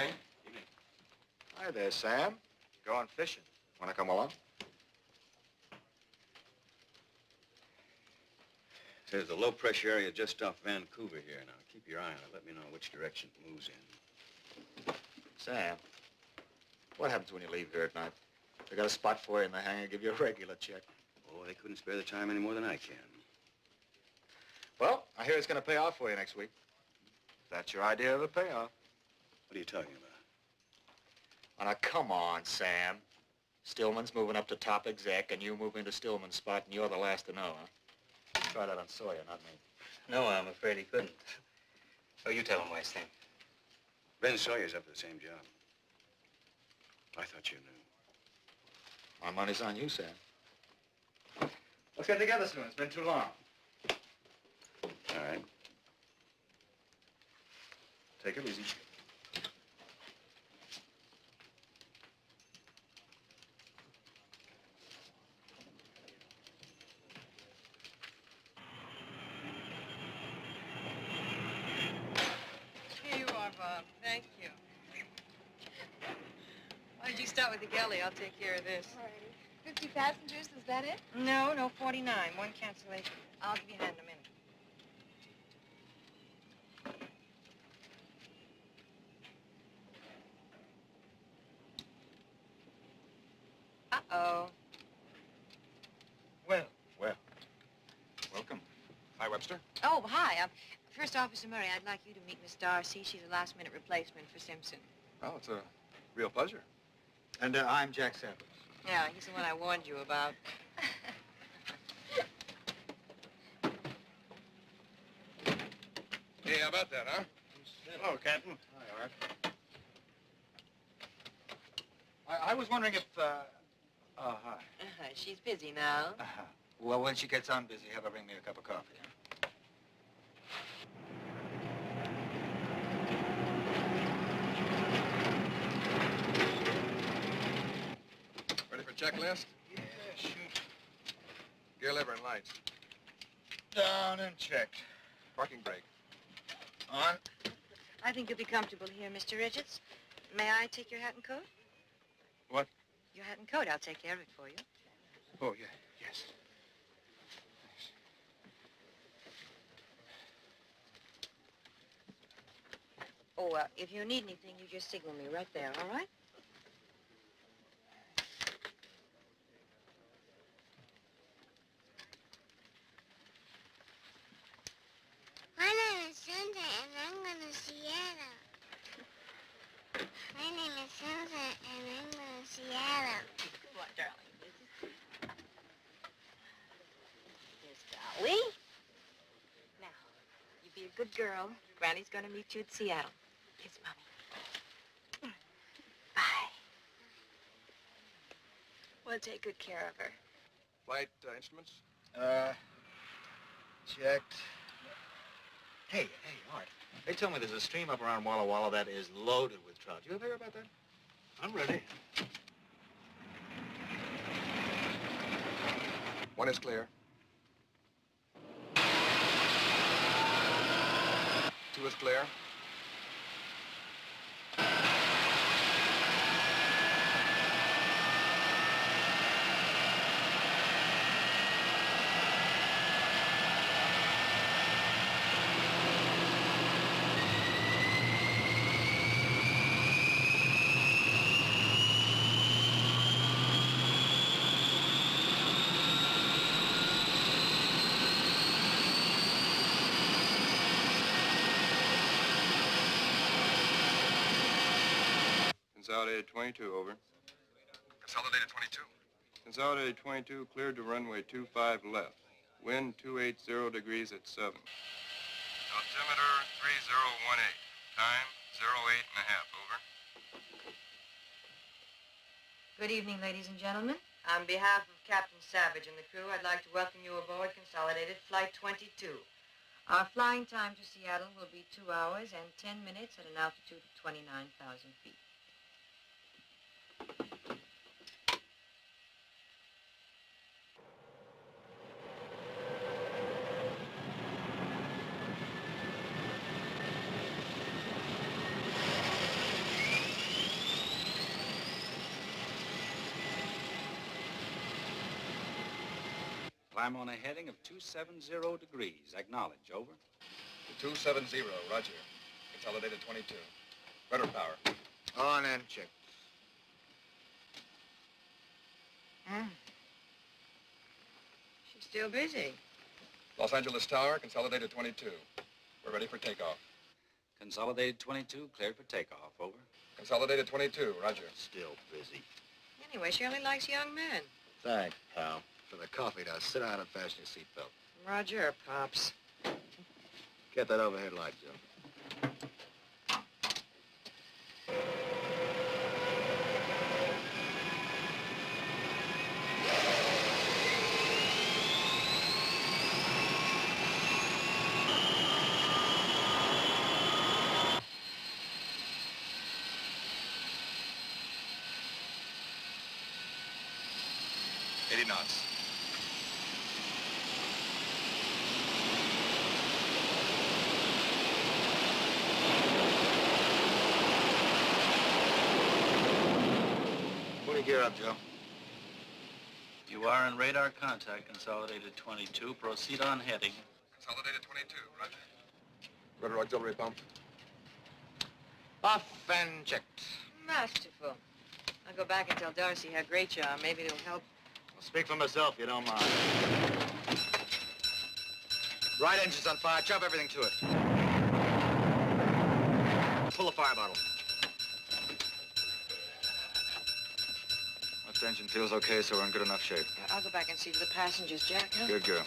Evening. Evening. Hi there, Sam. Going fishing. Want to come along? There's a low-pressure area just off Vancouver here. Now, keep your eye on it. Let me know which direction it moves in. Sam, what happens when you leave here at night? They got a spot for you in the hangar, give you a regular check. Oh, they couldn't spare the time any more than I can. Well, I hear it's going to pay off for you next week. That's your idea of a payoff. What are you talking about? Oh, now, come on, Sam. Stillman's moving up to top exec, and you move into Stillman's spot, and you're the last to know, huh? Try that on Sawyer, not me. No, I'm afraid he couldn't. Oh, you tell him, Weiss, then. Ben Sawyer's up for the same job. I thought you knew. My money's on you, Sam. Let's get together soon. It's been too long. All right. Take it easy. Here you are, Bob. Thank you. Why don't you start with the galley? I'll take care of this. All right. 50 passengers, is that it? No, 49. One cancellation. I'll give you a hand in a minute. Uh-oh. Well. Welcome. Hi, Webster. Oh, hi. First Officer Murray, I'd like you to meet Miss Darcy. She's a last-minute replacement for Simpson. Well, it's a real pleasure. And I'm Jack Santos. Yeah, he's the one I warned you about. Hey, how about that, huh? Hello, Captain. Hi, Art. I was wondering if, hi. She's busy now. Well, when she gets on busy, have her bring me a cup of coffee, huh? Ready for checklist? Yeah, shoot. Gear lever and lights. Down and checked. Parking brake. On. I think you'll be comfortable here, Mr. Richards. May I take your hat and coat? What? Your hat and coat. I'll take care of it for you. Oh, yeah, yes. Oh, if you need anything, you just signal me right there, all right? My name is Santa, and I'm going to Seattle. My name is Santa, and I'm going to Seattle. Come on, darling. Here's Dolly. Now, you be a good girl. Granny's going to meet you at Seattle. Kiss Mommy. Bye. We'll take good care of her. Flight instruments? Checked. Hey, Art. They tell me there's a stream up around Walla Walla that is loaded with trout. You ever hear about that? I'm ready. One is clear. Two is clear. Consolidated 22, over. Consolidated 22. Consolidated 22, cleared to runway 25 left. Wind 280 degrees at 7. Altimeter 3018. Time 08.5, over. Good evening, ladies and gentlemen. On behalf of Captain Savage and the crew, I'd like to welcome you aboard Consolidated Flight 22. Our flying time to Seattle will be 2 hours and 10 minutes at an altitude of 29,000 feet. Climb on a heading of 270 degrees. Acknowledge. Over. 270, roger. Consolidated 22. Rudder power. On and check. She's still busy. Los Angeles Tower, consolidated 22. We're ready for takeoff. Consolidated 22, cleared for takeoff. Over. Consolidated 22, roger. Still busy. Anyway, she only likes young men. Thanks, pal. For the coffee, now sit down and fasten your seatbelt. Roger, Pops. Get that overhead light, Joe. Knots. Put your gear up, Joe. You are in radar contact, Consolidated 22. Proceed on heading. Consolidated 22, roger. Rudder auxiliary pump. Off and checked. Masterful. I'll go back and tell Darcy how great you are. Maybe it'll help. I'll speak for myself, you don't mind. Right engine's on fire. Chop everything to it. Pull the fire bottle. Left engine feels okay, so we're in good enough shape. Yeah, I'll go back and see to the passengers, Jack, huh? Good girl.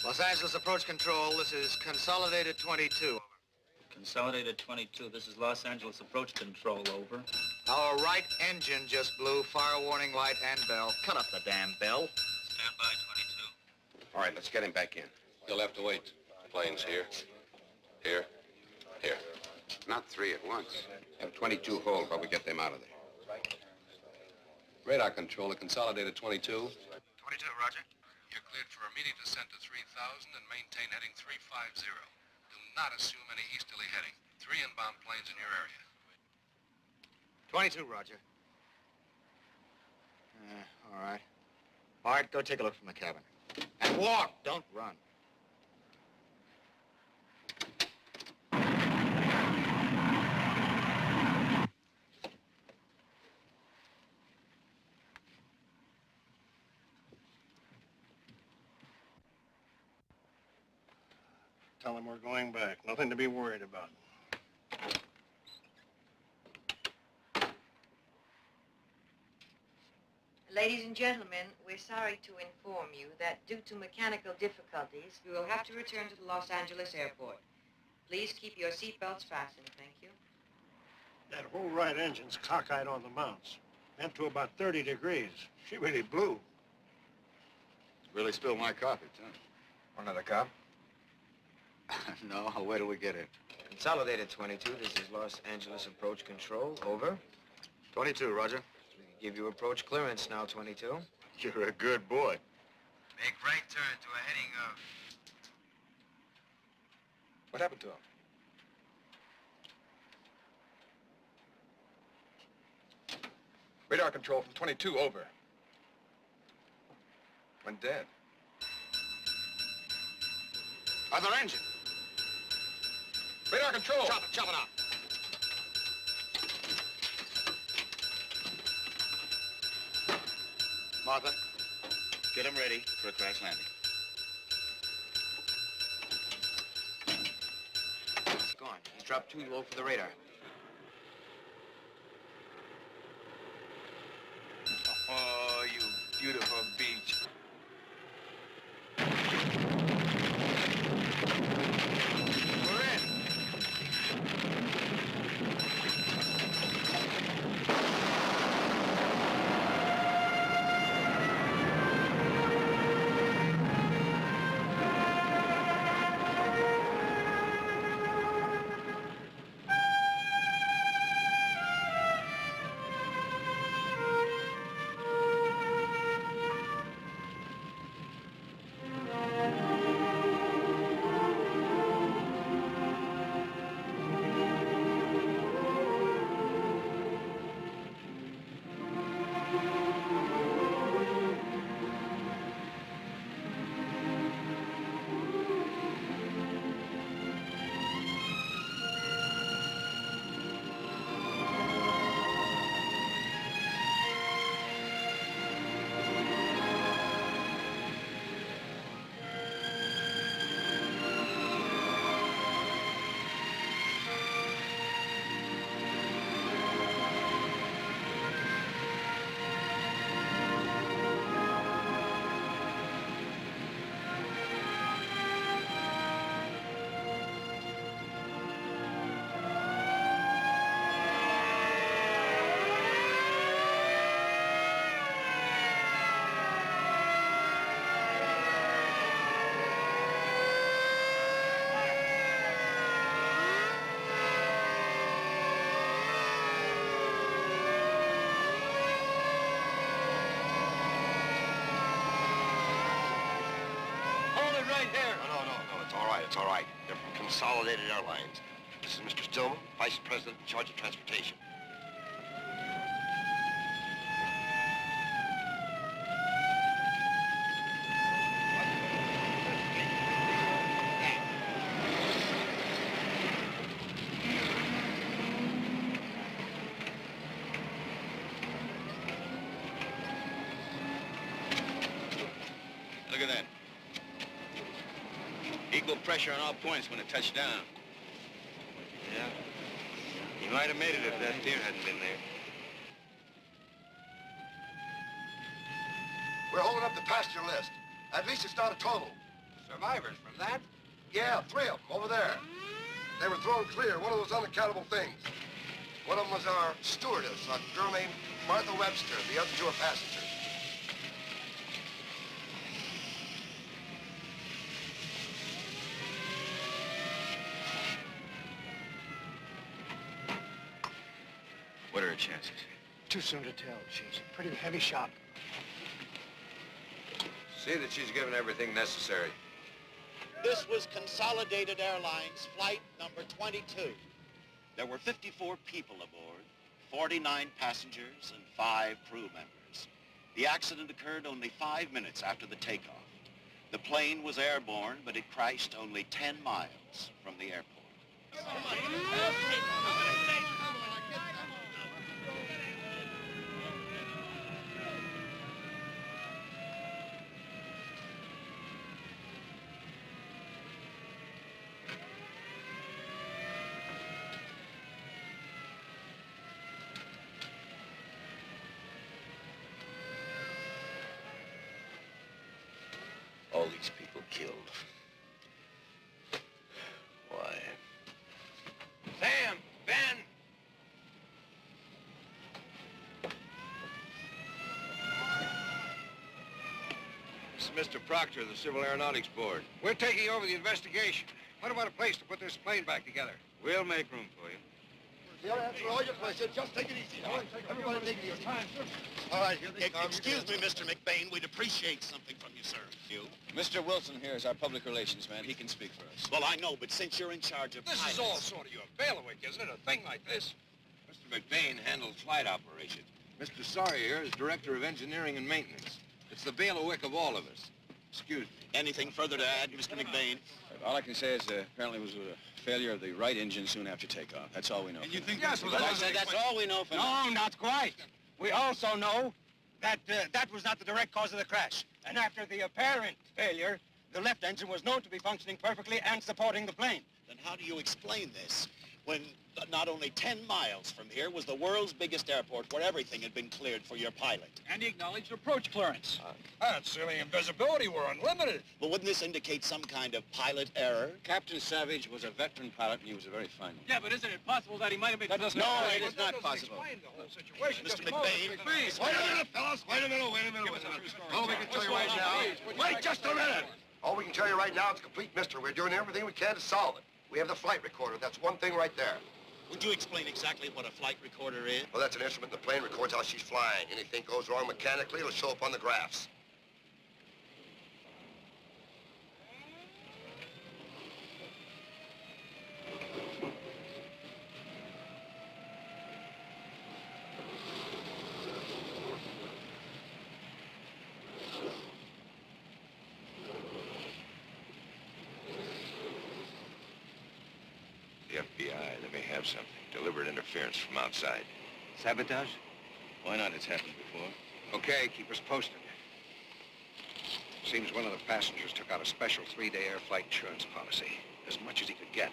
Los Angeles approach control. This is Consolidated 22. Consolidated 22, this is Los Angeles approach control. Over. Our right engine just blew. Fire warning light and bell. Cut up the damn bell. Stand by 22. All right, let's get him back in. You'll have to wait. Planes here, here, here. Not three at once. Have 22 hold while we get them out of there. Radar control to Consolidated 22. 22, roger. You're cleared for immediate descent to 3,000 and maintain heading 350. Do not assume any easterly heading. 3 inbound planes in your area. 22, roger. All right. Bart, go take a look from the cabin. And walk, don't run. Tell them we're going back. Nothing to be worried about. Ladies and gentlemen, we're sorry to inform you that due to mechanical difficulties, we will have to return to the Los Angeles airport. Please keep your seatbelts fastened, thank you. That whole right engine's cockeyed on the mounts. Went to about 30 degrees. She really blew. Really spilled my coffee, too. Want another cup? No, I'll wait till we get in. Consolidated 22, this is Los Angeles approach control. Over. 22, roger. We give you approach clearance now, 22. You're a good boy. Make right turn to a heading of... What happened to him? Radar control from 22, over. Went dead. Other engine. Radar control! Chop it out. Martha, get him ready for a crash landing. It's gone. He's dropped too low for the radar. Oh, you beautiful beach. We're in. it's all right. They're from Consolidated Airlines. This is Mr. Stillman, Vice President in charge of transportation. Look at that. Equal pressure on all points when it touched down. Yeah. He might have made it if that pier hadn't been there. We're holding up the passenger list. At least it's not a total. Survivors from that? Yeah, 3 of them over there. They were thrown clear, one of those unaccountable things. One of them was our stewardess, a girl named Martha Webster. The other 2 are passengers. What are her chances? Too soon to tell. She's a pretty heavy shot. See that she's given everything necessary. This was Consolidated Airlines flight number 22. There were 54 people aboard, 49 passengers and 5 crew members. The accident occurred only 5 minutes after the takeoff. The plane was airborne, but it crashed only 10 miles from the airport. All these people killed. Why? Sam! Ben! This is Mr. Proctor of the Civil Aeronautics Board. We're taking over the investigation. What about a place to put this plane back together? We'll make room for you. They'll answer all your questions. Just take it easy. All right? Everybody take it easy. All right, here they come. Excuse me, Mr. McBain. We'd appreciate something from you, sir. You? Mr. Wilson here is our public relations man. He can speak for us. Well, I know, but since you're in charge of This pilots... is all sort of your bailiwick, isn't it? A thing like this. Mr. McBain handles flight operations. Mr. Sawyer here is Director of Engineering and Maintenance. It's the bailiwick of all of us. Excuse me. Anything further to add, Mr. McBain? All I can say is apparently it was a failure of the right engine soon after takeoff. That's all we know. And you think Yes, that's well, I said that's all we know for now. No, not quite. We also know that that was not the direct cause of the crash. And after the apparent failure, the left engine was known to be functioning perfectly and supporting the plane. Then how do you explain this when not only 10 miles from here was the world's biggest airport where everything had been cleared for your pilot? And he acknowledged approach clearance. That's silly. Invisibility were unlimited. Well, wouldn't this indicate some kind of pilot error? Captain Savage was a veteran pilot, and he was a very fine one. Yeah, but isn't it possible that he might have been... No, it is That not doesn't possible. explain the whole situation. Mr. Just a moment. McBain. Please. Wait a minute, fellas. Wait a minute. All we can tell you right now... Wait just a minute. All we can tell you right now, it's a complete mystery. We're doing everything we can to solve it. We have the flight recorder. That's one thing right there. Would you explain exactly what a flight recorder is? Well, that's an instrument in the plane, records how she's flying. Anything goes wrong mechanically, it'll show up on the graphs. The FBI, they may have something. Deliberate interference from outside. Sabotage? Why not? It's happened before. Okay, keep us posted. Seems one of the passengers took out a special 3-day air flight insurance policy, as much as he could get,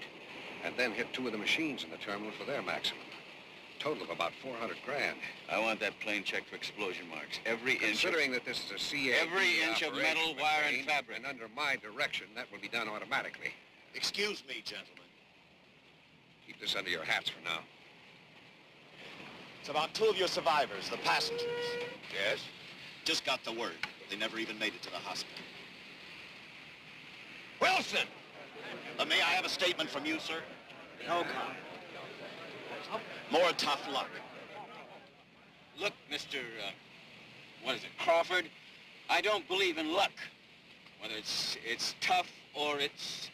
and then hit 2 of the machines in the terminal for their maximum. Total of about 400 grand. I want that plane checked for explosion marks. Every inch. Considering that this is a CA Every inch of metal, wire, and fabric. And under my direction, that will be done automatically. Excuse me, gentlemen. Keep this under your hats for now. It's about 2 of your survivors, the passengers. Yes? Just got the word. They never even made it to the hospital. Wilson! May I have a statement from you, sir? No comment. More tough luck. Look, Mr. What is it, Crawford? I don't believe in luck. Whether it's tough or it's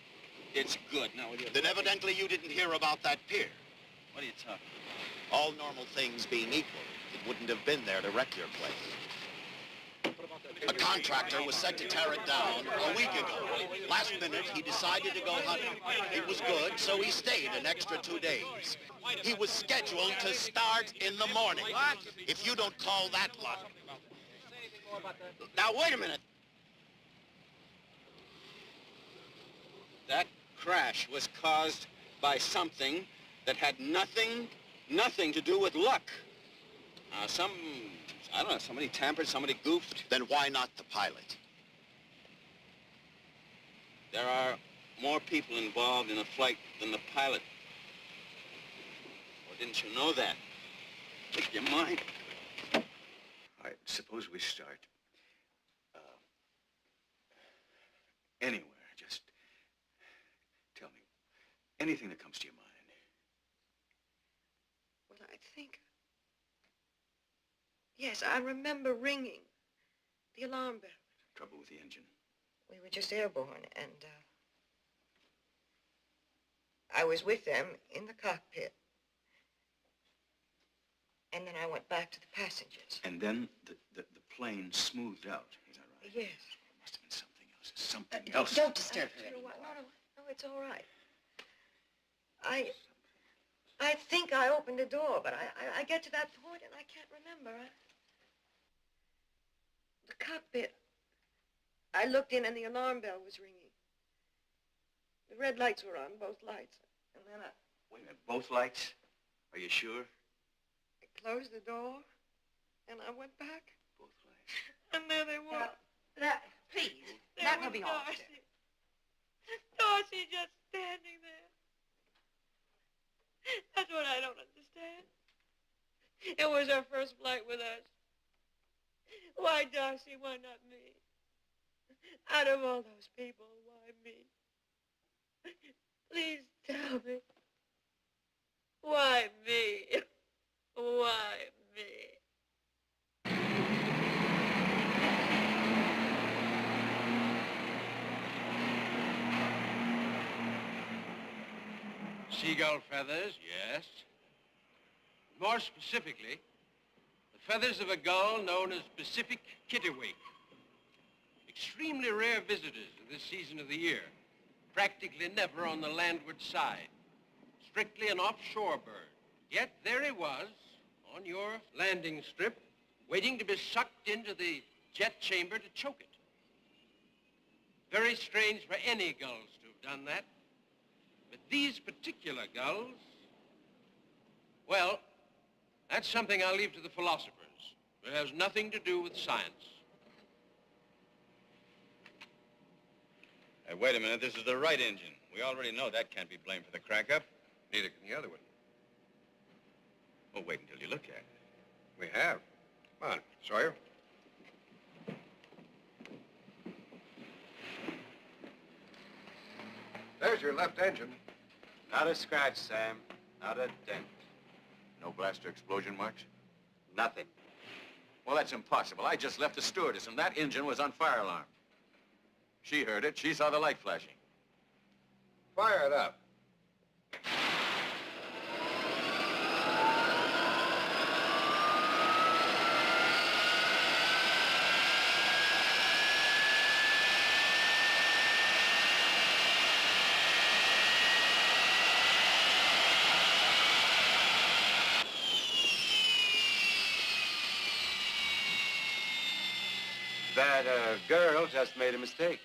It's good. Now, will you... Then evidently you didn't hear about that pier. What are you talking about? All normal things being equal, it wouldn't have been there to wreck your place. A contractor was set to tear it down a week ago. Last minute, he decided to go hunting. It was good, so he stayed an extra 2 days. He was scheduled to start in the morning. If you don't call that luck. Now, wait a minute. That crash was caused by something that had nothing to do with luck. I don't know, somebody tampered, somebody goofed. Then why not the pilot? There are more people involved in a flight than the pilot. Or didn't you know that? Make your mind. All right, suppose we start anywhere. Just tell me anything that comes to your mind. Well, I think... Yes, I remember ringing the alarm bell. Trouble with the engine. We were just airborne, and I was with them in the cockpit. And then I went back to the passengers. And then the plane smoothed out, is that right? Yes. Must have been something else. Something else. Don't disturb her anymore. No, it's all right. I think I opened the door, but I get to that point and I can't remember. The cockpit. I looked in and the alarm bell was ringing. The red lights were on, both lights. And then I Wait a minute, both lights? Are you sure? closed the door and I went back. Both lights. And there they were. Please, There that was will be all. Darcy. Darcy just standing there. That's what I don't understand. It was her first flight with us. Why, Darcy, why not me? Out of all those people, why me? Please tell me. Why me? Why me? Seagull feathers, yes. More specifically, the feathers of a gull known as Pacific kittiwake. Extremely rare visitors at this season of the year. Practically never on the landward side. Strictly an offshore bird. Yet there he was, on your landing strip, waiting to be sucked into the jet chamber to choke it. Very strange for any gulls to have done that. But these particular gulls, well, that's something I'll leave to the philosophers. It has nothing to do with science. Hey, wait a minute, this is the right engine. We already know that can't be blamed for the crack-up. Neither can the other one. Well, wait until you look at it. We have. Come on, Sawyer. There's your left engine. Not a scratch, Sam. Not a dent. No blast or explosion marks? Nothing. Well, that's impossible. I just left the stewardess, and that engine was on fire alarm. She heard it. She saw the light flashing. Fire it up. That girl just made a mistake.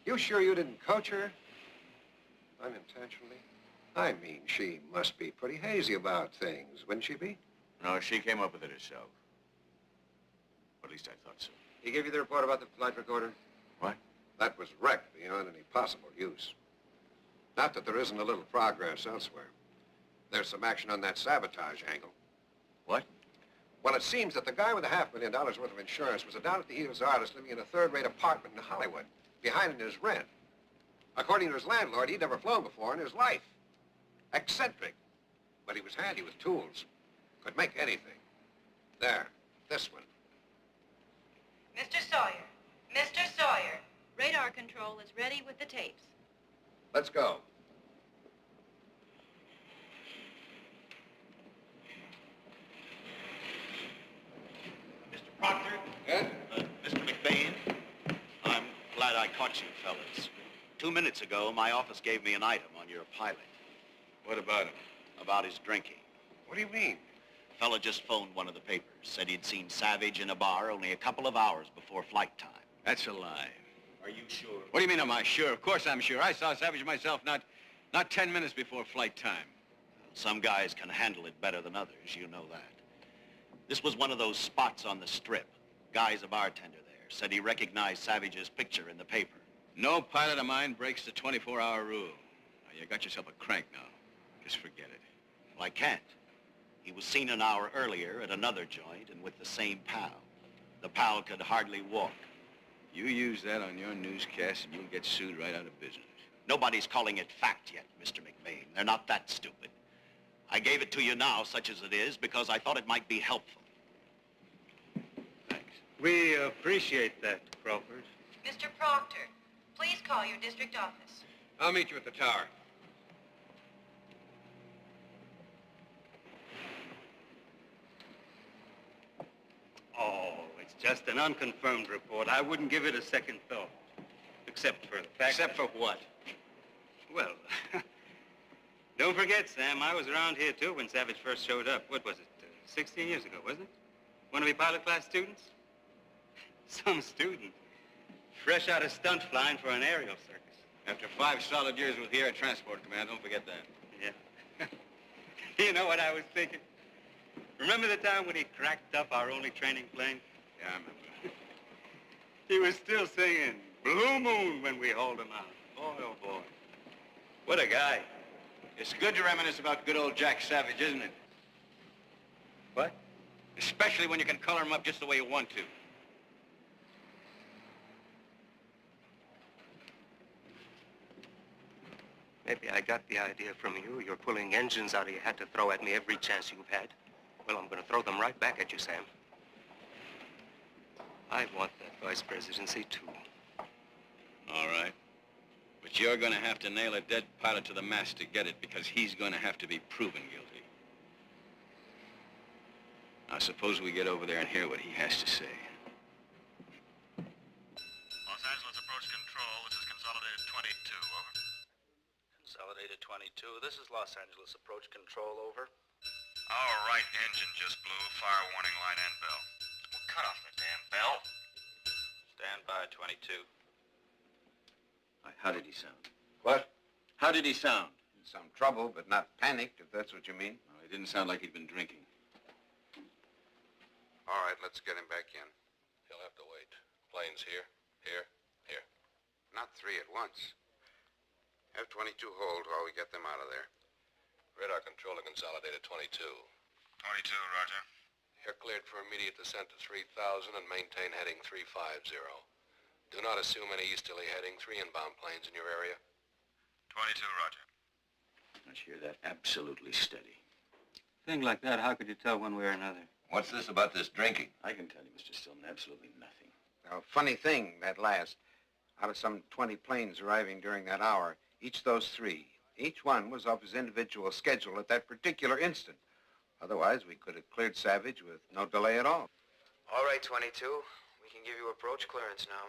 You sure you didn't coach her? Unintentionally? I mean, she must be pretty hazy about things, wouldn't she be? No, she came up with it herself. Or at least I thought so. He gave you the report about the flight recorder? What? That was wrecked beyond any possible use. Not that there isn't a little progress elsewhere. There's some action on that sabotage angle. What? Well, it seems that the guy with $500,000 worth of insurance was a down-at-the-heels artist living in a third-rate apartment in Hollywood, behind in his rent. According to his landlord, he'd never flown before in his life. Eccentric. But he was handy with tools. Could make anything. There, this one. Mr. Sawyer. Mr. Sawyer. Radar control is ready with the tapes. Let's go. Mr. Proctor? Yeah? Mr. McBain, I'm glad I caught you fellas. 2 minutes ago, my office gave me an item on your pilot. What about him? About his drinking. What do you mean? Fella just phoned one of the papers. Said he'd seen Savage in a bar only a couple of hours before flight time. That's a lie. Are you sure? What do you mean, am I sure? Of course I'm sure. I saw Savage myself not 10 minutes before flight time. Some guys can handle it better than others, you know that. This was one of those spots on the strip. Guy's a bartender there. Said he recognized Savage's picture in the paper. No pilot of mine breaks the 24-hour rule. Now, you got yourself a crank now. Just forget it. Well, I can't. He was seen an hour earlier at another joint and with the same pal. The pal could hardly walk. You use that on your newscast and you'll get sued right out of business. Nobody's calling it fact yet, Mr. McBain. They're not that stupid. I gave it to you now, such as it is, because I thought it might be helpful. Thanks. We appreciate that, Crawford. Mr. Proctor, please call your district office. I'll meet you at the tower. Oh, it's just an unconfirmed report. I wouldn't give it a second thought. Except for the fact... Except for what? Well, don't forget, Sam, I was around here, too, when Savage first showed up. What was it, 16 years ago, wasn't it? One of your pilot class students? Some student. Fresh out of stunt flying for an aerial circus. After 5 solid years with the Air Transport Command, don't forget that. Yeah. You know what I was thinking? Remember the time when he cracked up our only training plane? Yeah, I remember. He was still singing Blue Moon when we hauled him out. Boy, oh boy. What a guy. It's good to reminisce about good old Jack Savage, isn't it? What? Especially when you can color him up just the way you want to. Maybe I got the idea from you. You're pulling engines out of your hat to throw at me every chance you've had. Well, I'm going to throw them right back at you, Sam. I want that vice presidency, too. All right. But you're going to have to nail a dead pilot to the mast to get it, because he's going to have to be proven guilty. Now, suppose we get over there and hear what he has to say. Los Angeles approach control. This is Consolidated 22. Over. Consolidated 22. This is Los Angeles approach control. Over. All right, engine just blew. Fire warning line and bell. Well, cut off the damn bell. Stand by, 22. How did he sound? What? How did he sound? In some trouble, but not panicked, if that's what you mean. No, he didn't sound like he'd been drinking. All right, let's get him back in. He'll have to wait. Planes here, here. Not 3 at once. Have 22 hold while we get them out of there. Radar control to Consolidated 22. 22, roger. You're cleared for immediate descent to 3,000 and maintain heading 350. Do not assume any easterly heading. 3 inbound planes in your area. 22, roger. I hear that absolutely steady. Thing like that, how could you tell one way or another? What's this about this drinking? I can tell you, Mr. Stillman, absolutely nothing. Now, funny thing, that last. Out of some 20 planes arriving during that hour, each those 3, each one was off his individual schedule at that particular instant. Otherwise, we could have cleared Savage with no delay at all. All right, 22. We can give you approach clearance now.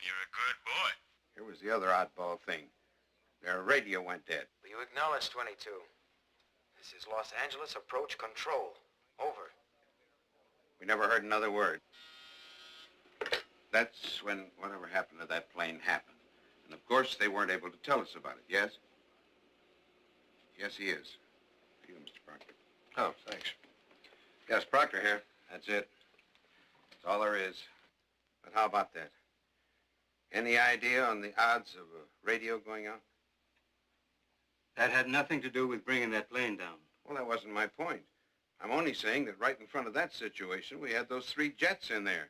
You're a good boy. Here was the other oddball thing. Their radio went dead. Will you acknowledge, 22? This is Los Angeles approach control. Over. We never heard another word. That's when whatever happened to that plane happened. And of course, they weren't able to tell us about it, yes? Yes, he is. You, Mr. Proctor. Oh, thanks. Yes, Proctor here. That's it. That's all there is. But how about that? Any idea on the odds of a radio going out? That had nothing to do with bringing that plane down. Well, that wasn't my point. I'm only saying that right in front of that situation, we had those 3 jets in there.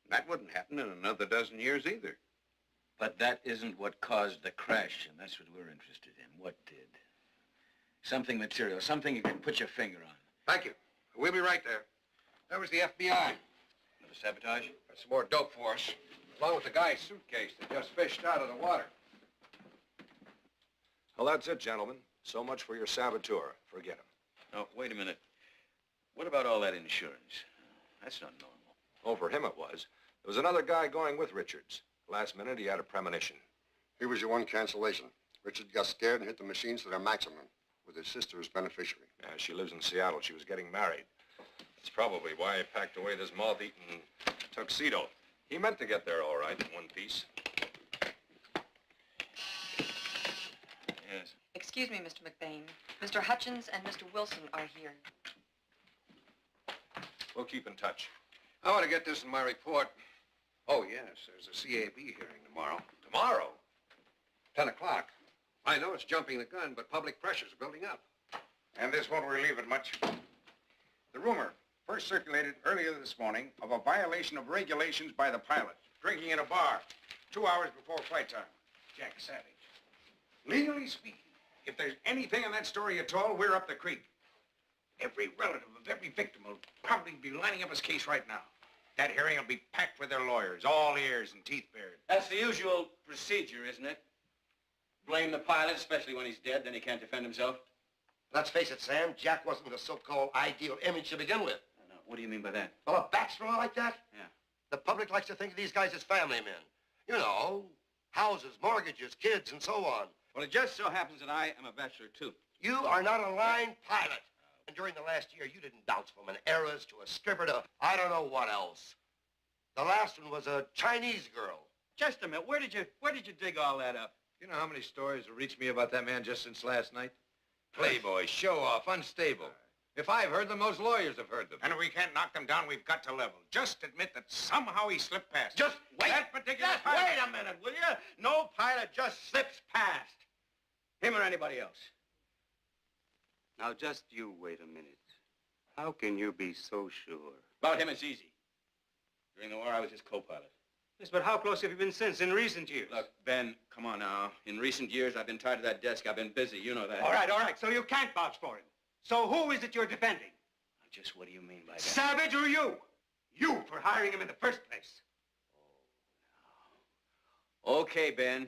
That wouldn't happen in another dozen years either. But that isn't what caused the crash, and that's what we're interested in. What did? Something material, something you can put your finger on. Thank you. We'll be right there. That was the FBI. Another sabotage? Got some more dope for us. Along with the guy's suitcase that just fished out of the water. Well, that's it, gentlemen. So much for your saboteur. Forget him. Now, wait a minute. What about all that insurance? That's not normal. Oh, for him it was. There was another guy going with Richards. Last minute, he had a premonition. He was your one cancellation. Richard got scared and hit the machines to their maximum, with his sister as beneficiary. Yeah, she lives in Seattle. She was getting married. That's probably why he packed away this moth-eaten tuxedo. He meant to get there all right in one piece. Yes. Excuse me, Mr. McBain. Mr. Hutchins and Mr. Wilson are here. We'll keep in touch. I want to get this in my report. Oh, yes, there's a CAB hearing tomorrow. Tomorrow? 10 o'clock. I know it's jumping the gun, but public pressure's building up. And this won't relieve it much. The rumor, first circulated earlier this morning, of a violation of regulations by the pilot, drinking in a bar 2 hours before flight time. Jack Savage. Legally speaking, if there's anything in that story at all, we're up the creek. Every relative of every victim will probably be lining up his case right now. That hearing will be packed with their lawyers, all ears and teeth bared. That's the usual procedure, isn't it? Blame the pilot, especially when he's dead, then he can't defend himself. Let's face it, Sam, Jack wasn't the so-called ideal image to begin with. No, what do you mean by that? Well, a bachelor like that? Yeah. The public likes to think of these guys as family men. You know, houses, mortgages, kids, and so on. Well, it just so happens that I am a bachelor, too. You are not a line pilot. And during the last year, you didn't bounce from an heiress to a stripper to I don't know what else. The last one was a Chinese girl. Just a minute. Where did you dig all that up? You know how many stories have reached me about that man just since last night? Playboy, show-off, unstable. If I've heard them, those lawyers have heard them. And if we can't knock them down, we've got to level. Just admit that somehow he slipped past. Just wait. That particular Just pilot. wait a minute, will you? No pilot just slips past. Him or anybody else. Now, just you wait a minute. How can you be so sure? About him, it's easy. During the war, I was his co-pilot. Yes, but how close have you been since, in recent years? Look, Ben, come on now. In recent years, I've been tied to that desk. I've been busy. You know that. All right. So you can't vouch for him. So who is it you're defending? Just what do you mean by that? Savage or you? You for hiring him in the first place. Okay, Ben.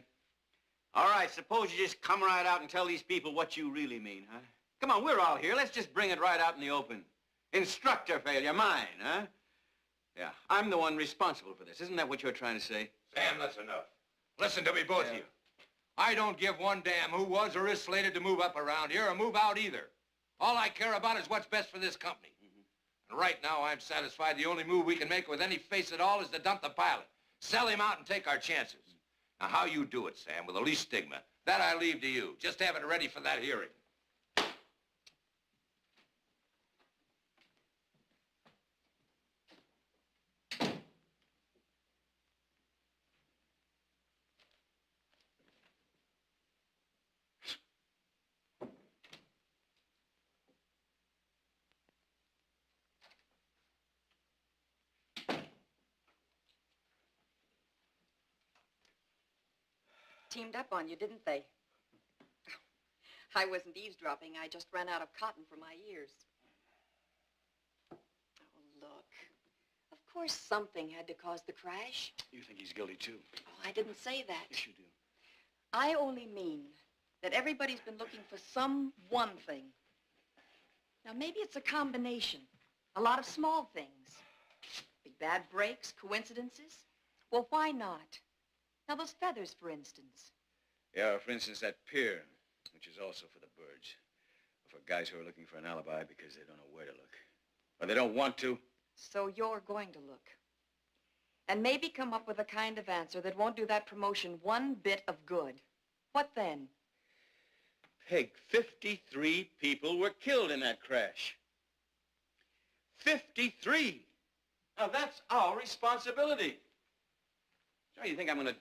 All right, suppose you just come right out and tell these people what you really mean, huh? Come on, we're all here. Let's just bring it right out in the open. Instructor failure, mine, huh? Yeah, I'm the one responsible for this. Isn't that what you're trying to say? Sam, that's enough. Listen to me, both of you. I don't give one damn who was or is slated to move up around here or move out either. All I care about is what's best for this company. And right now, I'm satisfied the only move we can make with any face at all is to dump the pilot, sell him out and take our chances. Now, how you do it, Sam, with the least stigma, that I leave to you. Just have it ready for that hearing. Teamed up on you, didn't they? I wasn't eavesdropping. I just ran out of cotton for my ears. Oh, look. Of course something had to cause the crash. You think he's guilty, too? Oh, I didn't say that. Yes, you do. I only mean that everybody's been looking for some one thing. Now, maybe it's a combination. A lot of small things. Big bad breaks, coincidences. Well, why not? Now, those feathers, for instance. Yeah, for instance, that pier, which is also for the birds. Or for guys who are looking for an alibi because they don't know where to look. Or they don't want to. So you're going to look. And maybe come up with a kind of answer that won't do that promotion one bit of good. What then? Peg, 53 people were killed in that crash. 53! Now, that's our responsibility. So you think I'm going to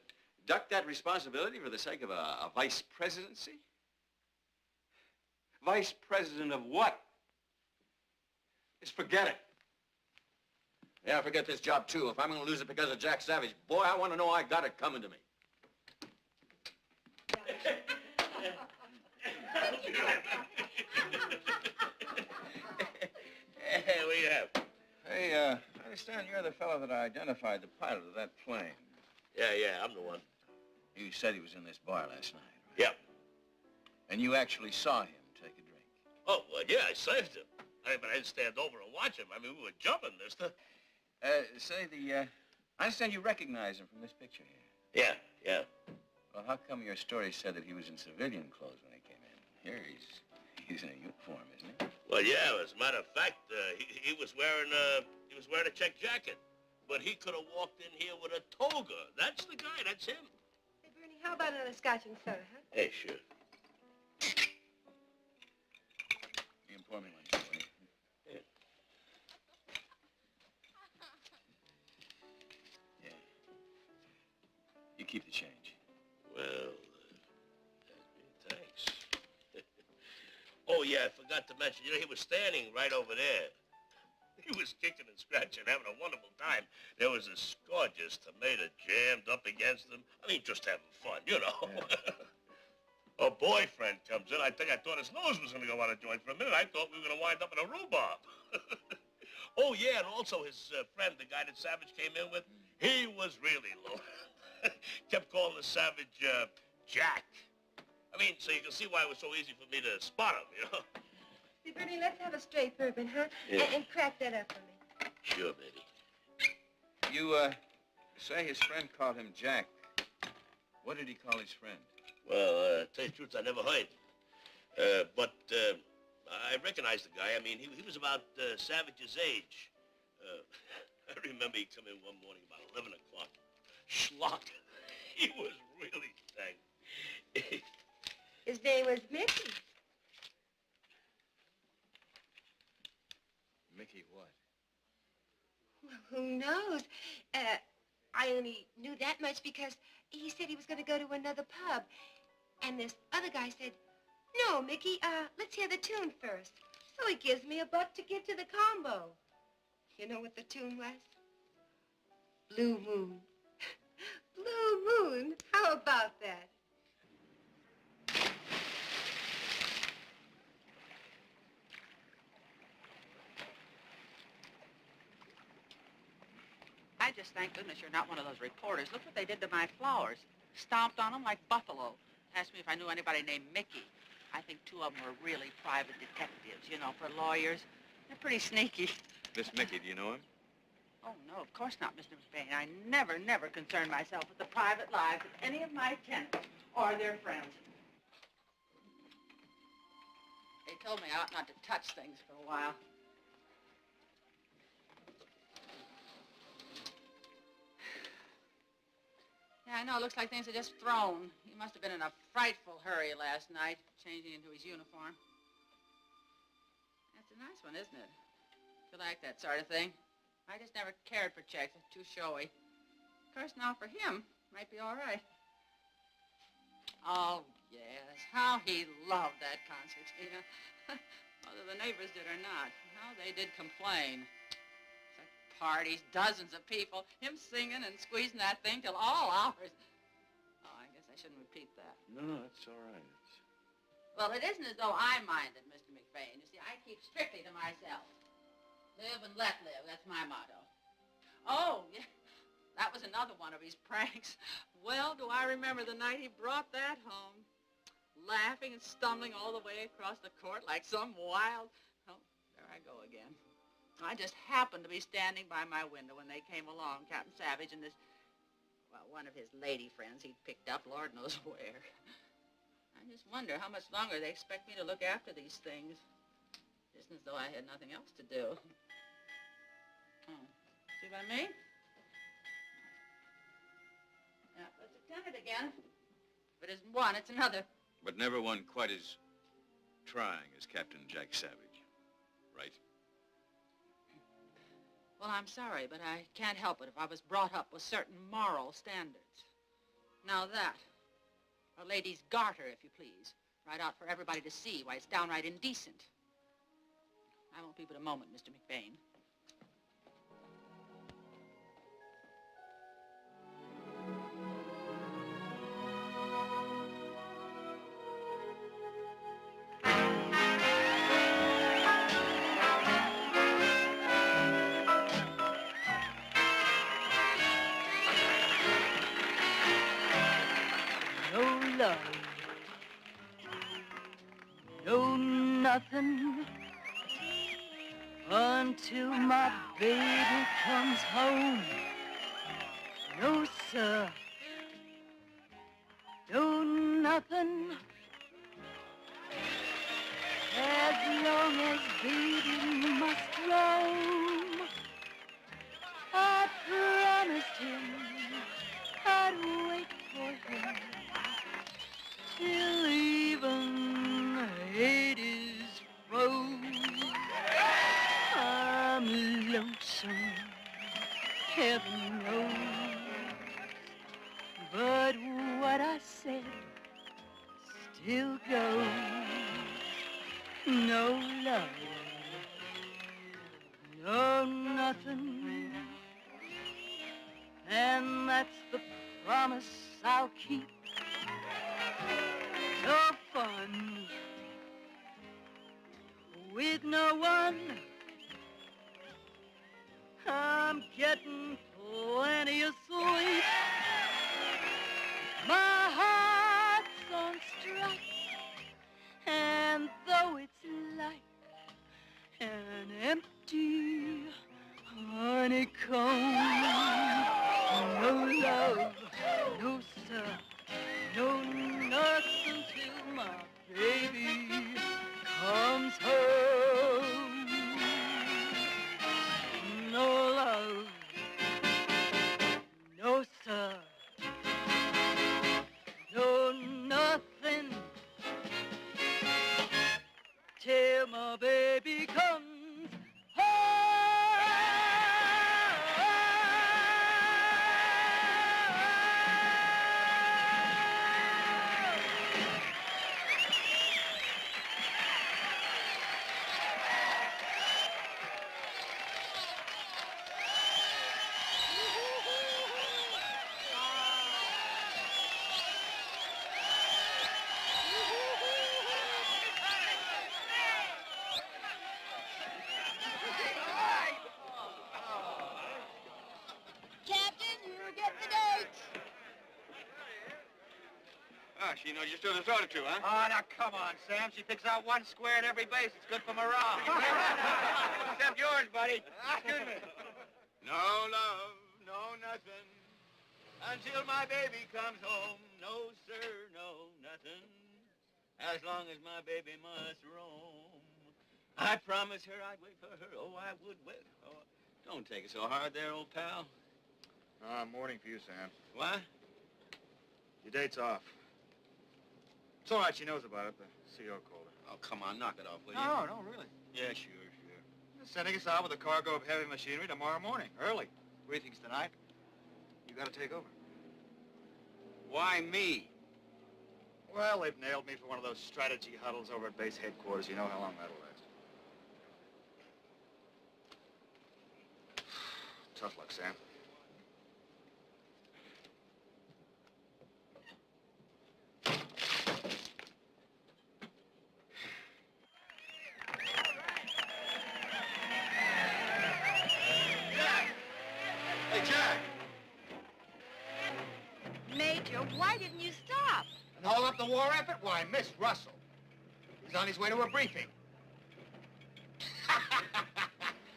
duck that responsibility for the sake of a vice presidency? Vice president of what? Just forget it. Yeah, forget this job, too. If I'm going to lose it because of Jack Savage, boy, I want to know I got it coming to me. Hey, what do you have? Hey, I understand you're the fellow that identified the pilot of that plane. Yeah, I'm the one. You said he was in this bar last night, right? Yep. And you actually saw him take a drink? Oh, well, yeah, I saved him. But I didn't stand over and watch him. I mean, we were jumping, mister. I understand you recognize him from this picture here. Yeah. Well, how come your story said that he was in civilian clothes when he came in? Here, he's in a uniform, isn't he? Well, yeah, as a matter of fact, he was wearing a check jacket. But he could have walked in here with a toga. That's the guy, that's him. Hey, Bernie, how about another scotch and soda, huh? Hey, sure. You can pour me one, will you? Yeah. Yeah. You keep the change. Well, thanks. Oh, yeah, I forgot to mention, he was standing right over there. He was kicking and scratching, having a wonderful time. There was a gorgeous tomato jammed up against him. I mean, just having fun, A boyfriend comes in. I thought his nose was going to go out of joint for a minute. I thought we were going to wind up in a rhubarb. Oh, yeah, and also his friend, the guy that Savage came in with, he was really low. Kept calling the Savage Jack. I mean, so you can see why it was so easy for me to spot him, Hey, Bernie, let's have a straight bourbon, huh? Yeah. And crack that up for me. Sure, baby. You, say his friend called him Jack. What did he call his friend? Well, tell you the truth, I never heard. But I recognize the guy. I mean, he was about Savage's age. I remember he come in one morning about 11 o'clock. Schlock. He was really dang. His name was Mickey. Mickey what? Well, who knows? I only knew that much because he said he was going to go to another pub. And this other guy said, no, Mickey, let's hear the tune first. So he gives me $1 to get to the combo. You know what the tune was? Blue Moon. Blue Moon? How about that? I just thank goodness you're not one of those reporters. Look what they did to my flowers. Stomped on them like buffalo. Asked me if I knew anybody named Mickey. I think 2 of them were really private detectives, for lawyers. They're pretty sneaky. Miss Mickey, do you know him? Oh, no, of course not, Mr. McBain. I never concern myself with the private lives of any of my tenants or their friends. They told me I ought not to touch things for a while. Yeah, I know. It looks like things are just thrown. He must have been in a frightful hurry last night, changing into his uniform. That's a nice one, isn't it? You like that sort of thing? I just never cared for checks. It's too showy. Of course, now for him, might be all right. Oh, yes. How he loved that concertina. Whether the neighbors did or not. How they did complain. Parties, dozens of people, him singing and squeezing that thing till all hours. Oh, I guess I shouldn't repeat that. No, that's all right. Well, it isn't as though I minded, Mr. McBain. You see, I keep strictly to myself. Live and let live, that's my motto. Oh, yeah, that was another one of his pranks. Well, do I remember the night he brought that home. Laughing and stumbling all the way across the court like some wild... Oh, there I go again. I just happened to be standing by my window when they came along, Captain Savage and this, well, one of his lady friends he'd picked up Lord knows where. I just wonder how much longer they expect me to look after these things. It isn't as though I had nothing else to do. Oh, see what I mean? Yeah, that's a tenant again. If it isn't one, it's another. But never one quite as trying as Captain Jack Savage, right? Well, I'm sorry, but I can't help it if I was brought up with certain moral standards. Now that, a lady's garter, if you please, right out for everybody to see why it's downright indecent. I won't be but a moment, Mr. McBain. love, no nothing until my baby comes home. No, sir, no nothing as long as baby must roam. I promised him I'd wait for him till even Hades froze. I'm lonesome, heaven knows, but what I said still goes. No love, no nothing, and that's the promise I'll keep. No fun with no one. I'm getting plenty of sleep. My heart's on strike, and though it's like an empty honeycomb, no love, no sir, no nothing till my baby comes home. No love, no sir, no nothing till my baby comes home. Captain, you get the dates. Ah, she knows you're still the thought or two, huh? Oh, now, come on, Sam. She picks out one square at every base. It's good for morale. Except yours, buddy. Excuse me. No love, no nothing, until my baby comes home. No, sir, no nothing, as long as my baby must roam. I promised her I'd wait for her. Oh, I would wait. Oh, don't take it so hard there, old pal. Morning for you, Sam. What? Your date's off. It's all right, she knows about it. The CO called her. Oh, come on, knock it off, will you? No, really. Yeah, sure. They're sending us out with a cargo of heavy machinery tomorrow morning, early. Briefings tonight. You gotta take over. Why me? Well, they've nailed me for one of those strategy huddles over at base headquarters. You know how long that'll last. Tough luck, Sam. Hey, Jack! Major, why didn't you stop? And hold up the war effort? Why, Miss Russell. He's on his way to a briefing.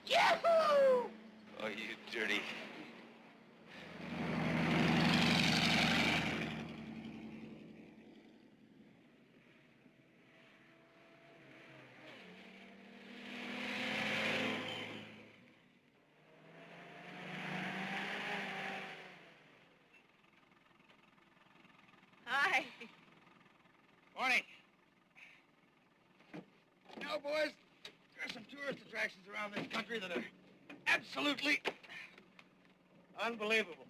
Yahoo! Oh, you dirty. Hi. Morning. You know, boys, there are some tourist attractions around this country that are absolutely unbelievable.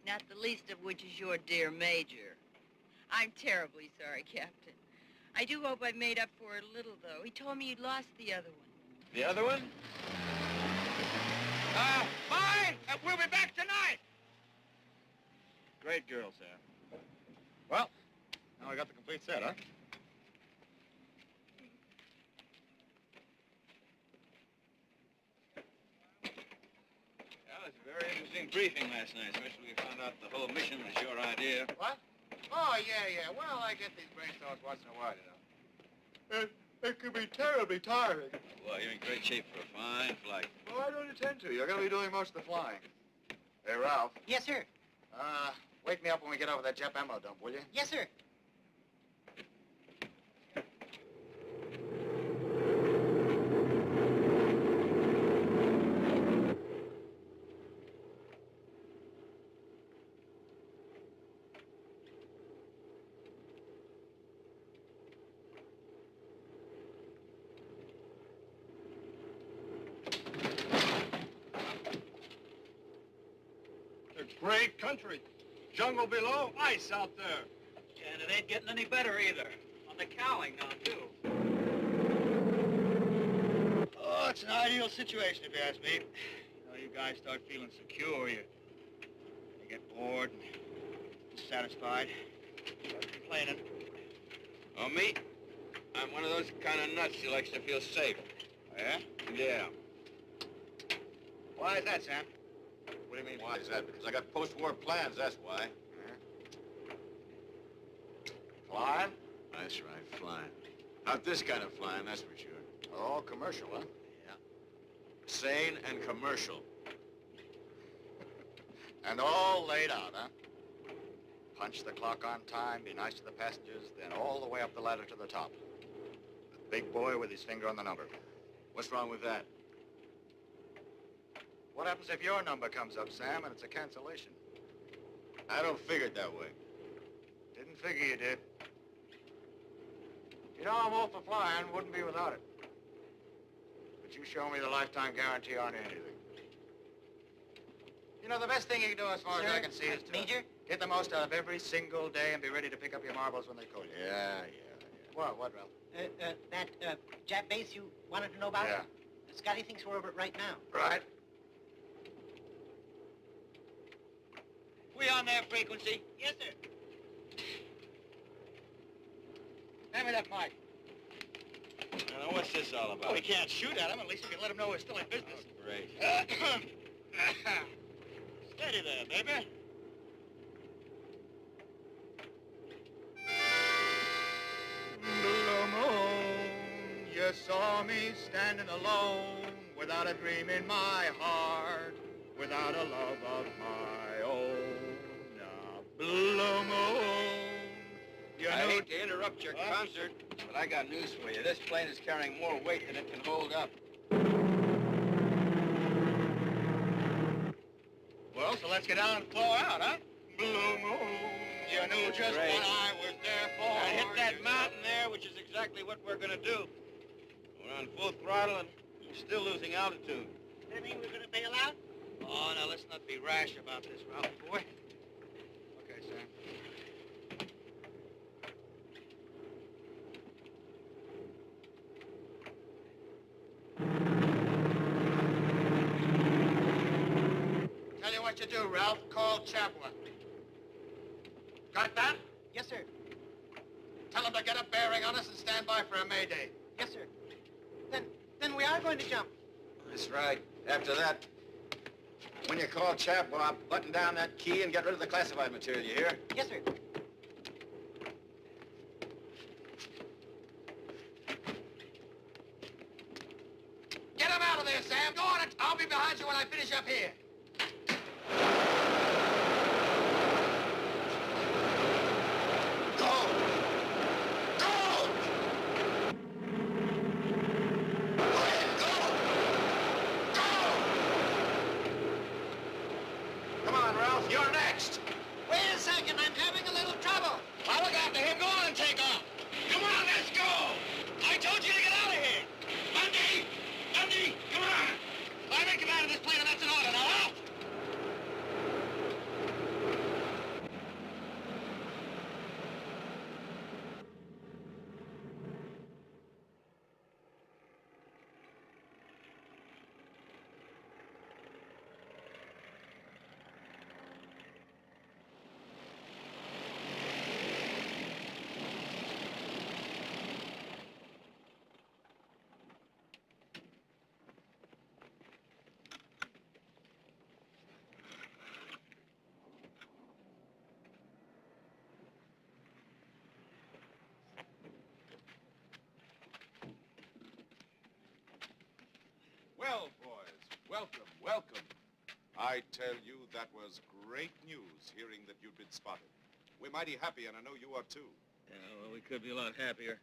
Not the least of which is your dear Major. I'm terribly sorry, Captain. I do hope I've made up for it a little, though. He told me you'd lost the other one. The other one? Fine! We'll be back tonight! Great girl, Sam. Well, now I got the complete set, huh? Well, it's a very interesting briefing last night, especially we found out the whole mission was your idea. What? Oh, yeah. Well, I get these brainstorms once in a while, you know. It can be terribly tiring. Well, you're in great shape for a fine flight. Well, I don't intend to. You're going to be doing most of the flying. Hey, Ralph. Yes, sir. Wake me up when we get over that Jap ammo dump, will you? Yes, sir. It's a great country. Jungle below, ice out there. And it ain't getting any better either. On the cowling now, too. Oh, it's an ideal situation, if you ask me. You know, you guys start feeling secure, you get bored and dissatisfied, start complaining. Oh, me? I'm one of those kind of nuts who likes to feel safe. Yeah? Yeah. Why is that, Sam? What do you mean, why is that? Because I got post-war plans, that's why. Flying? That's right, flying. Not this kind of flying, that's for sure. Oh, commercial, huh? Yeah. Sane and commercial. And all laid out, huh? Punch the clock on time, be nice to the passengers, then all the way up the ladder to the top. The big boy with his finger on the number. What's wrong with that? What happens if your number comes up, Sam, and it's a cancellation? I don't figure it that way. Didn't figure you did. You know, I'm all for flying, wouldn't be without it. But you show me the lifetime guarantee on anything. You know, the best thing you can do as far as I can see is to Major? get the most out of every single day and be ready to pick up your marbles when they call you. Yeah. What, Ralph? That Jap base you wanted to know about? Yeah. Scotty thinks we're over it right now. Right. We on their frequency? Yes, sir. Hand me that mic. Now, what's this all about? Well, we can't shoot at him. At least we can let him know we're still in business. Oh, great. Steady there, baby. Blue moon, you saw me standing alone, without a dream in my heart, without a love of my own. Now, blue moon, you I know... hate to interrupt your concert, but I got news for you. This plane is carrying more weight than it can hold up. Well, so let's get down and claw out, huh? Blue moon, you knew just Great. what I was there for. Now hit that mountain there, which is exactly what we're gonna do. We're on full throttle and we're still losing altitude. Does that mean we're going to bail out? Oh, now let's not be rash about this, Ralph, boy. Okay, Sam. Tell you what you do, Ralph. Call Chapua. Got that? Yes, sir. Tell him to get a bearing on us and stand by for a mayday. Yes, sir. Then we are going to jump. That's right. After that, when you call Chapua, button down that key and get rid of the classified material, you hear? Yes, sir. Get him out of there, Sam. Go on. I'll be behind you when I finish up here. Come on, Ralph. You're next. Wait a second. I'm having a little trouble. I'll look after him. Go on and take off. Come on, let's go! I told you to get out of here! Bundy! Bundy, come on! I'm in command of this plane, and that's an order now. Welcome, welcome. I tell you, that was great news, hearing that you'd been spotted. We're mighty happy, and I know you are too. Yeah, well, we could be a lot happier.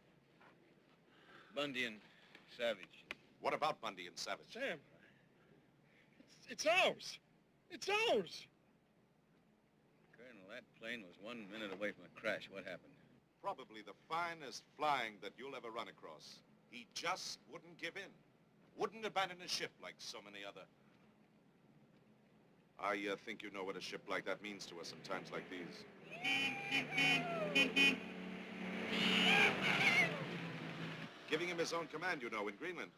Bundy and Savage. What about Bundy and Savage? Sam, it's ours. It's ours. Colonel, that plane was 1 minute away from a crash. What happened? Probably the finest flying that you'll ever run across. He just wouldn't give in. Wouldn't abandon a ship like so many other. I think you know what a ship like that means to us in times like these. Giving him his own command, you know, in Greenland.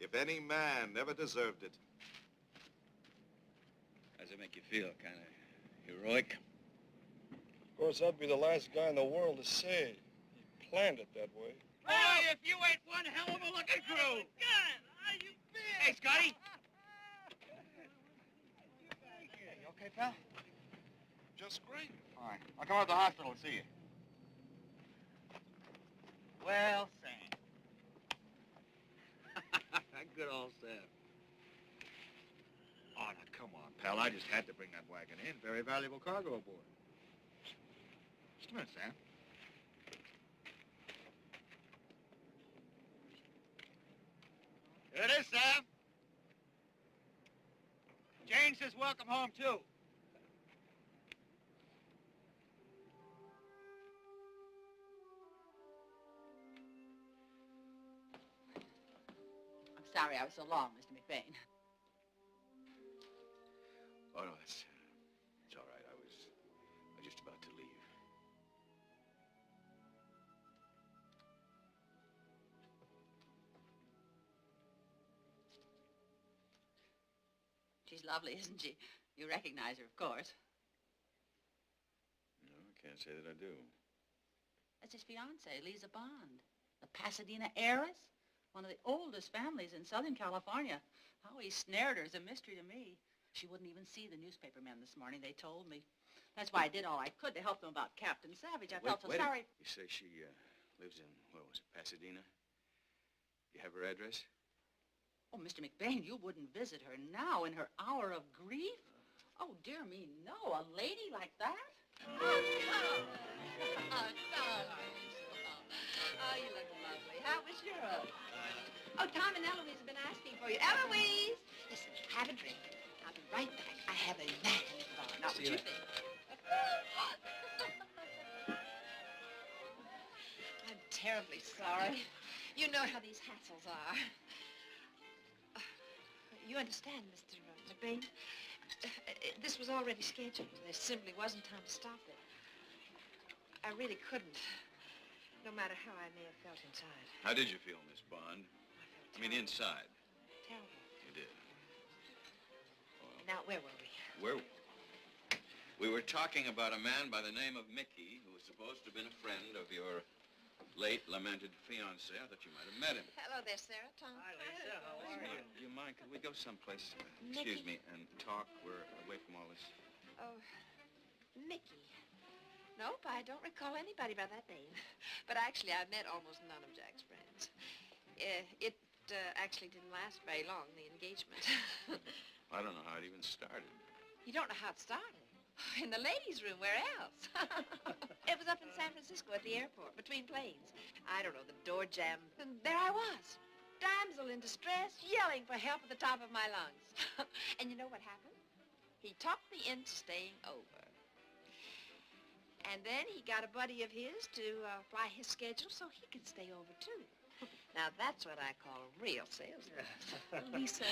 If any man ever deserved it. How's it make you feel? Kind of heroic? Of course, I'd be the last guy in the world to say he planned it that way. Boy, if you ain't one hell of a looking crew! Hey, Scotty! You okay, pal? Just great. All right. I'll come out to the hospital and see you. Well, Sam. Good old Sam. Oh, now, come on, pal. I just had to bring that wagon in. Very valuable cargo aboard. Just a minute, Sam. Here it is, Sam. Jane says welcome home, too. I'm sorry I was so long, Mr. McBain. Oh, no, it's all right. I was just about to leave. She's lovely, isn't she? You recognize her, of course. No, I can't say that I do. That's his fiancée, Lisa Bond. The Pasadena heiress. One of the oldest families in Southern California. How he snared her is a mystery to me. She wouldn't even see the newspaper men this morning, they told me. That's why I did all I could to help them about Captain Savage. I felt so sorry. You say she lives in, what was it, Pasadena? You have her address? Oh, Mr. McBain, you wouldn't visit her now in her hour of grief? Oh, dear me, no. A lady like that? Oh, darling. Oh, darling. Oh, you look lovely. How was Europe? Oh, Tom and Eloise have been asking for you. Eloise! Listen, have a drink. I'll be right back. I have a magic bar. Now, what you think? I'm terribly sorry. You know how these hassles are. You understand, Mr. McBain? This was already scheduled. There simply wasn't time to stop it. I really couldn't, no matter how I may have felt inside. How did you feel, Miss Bond? I mean, inside. Terrible. You did. Now, where were we? We were talking about a man by the name of Mickey, who was supposed to have been a friend of your late lamented fiancé. I thought you might have met him. Hello there, Sarah. Tom. Hi, Lisa. How are you? Do you mind? Could we go someplace, Mickey. excuse me, and talk? We're away from all this. Oh, Mickey. Nope, I don't recall anybody by that name. But actually, I've met almost none of Jack's friends. It actually didn't last very long, the engagement. I don't know how it even started. You don't know how it started? In the ladies' room, where else? It was up in San Francisco at the airport, between planes. I don't know, the door jammed, and there I was. Damsel in distress, yelling for help at the top of my lungs. And you know what happened? He talked me into staying over. And then he got a buddy of his to fly his schedule so he could stay over, too. Now, that's what I call a real salesman. Lisa,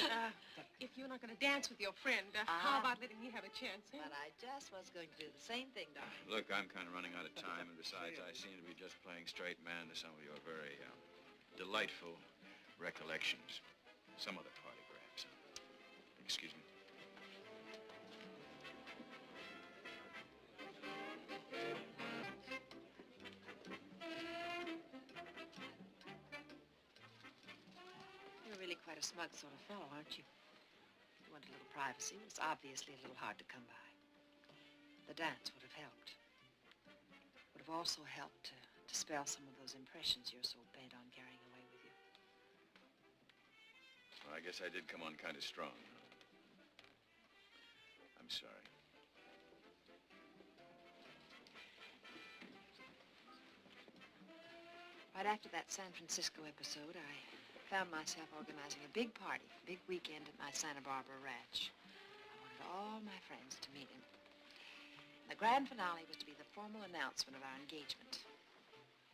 if you're not going to dance with your friend, how about letting me have a chance? But I just was going to do the same thing, darling. Look, I'm kind of running out of time, and besides, I seem to be just playing straight man to some of your very delightful recollections. Some other party, perhaps. Excuse me. You're really quite a smug sort of fellow, aren't you? You want a little privacy. It's obviously a little hard to come by. The dance would have helped. Would have also helped to dispel some of those impressions you're so bent on carrying away with you. I guess I did come on kind of strong. I'm sorry. Right after that San Francisco episode, I found myself organizing a big party, a big weekend at my Santa Barbara ranch. I wanted all my friends to meet him. The grand finale was to be the formal announcement of our engagement.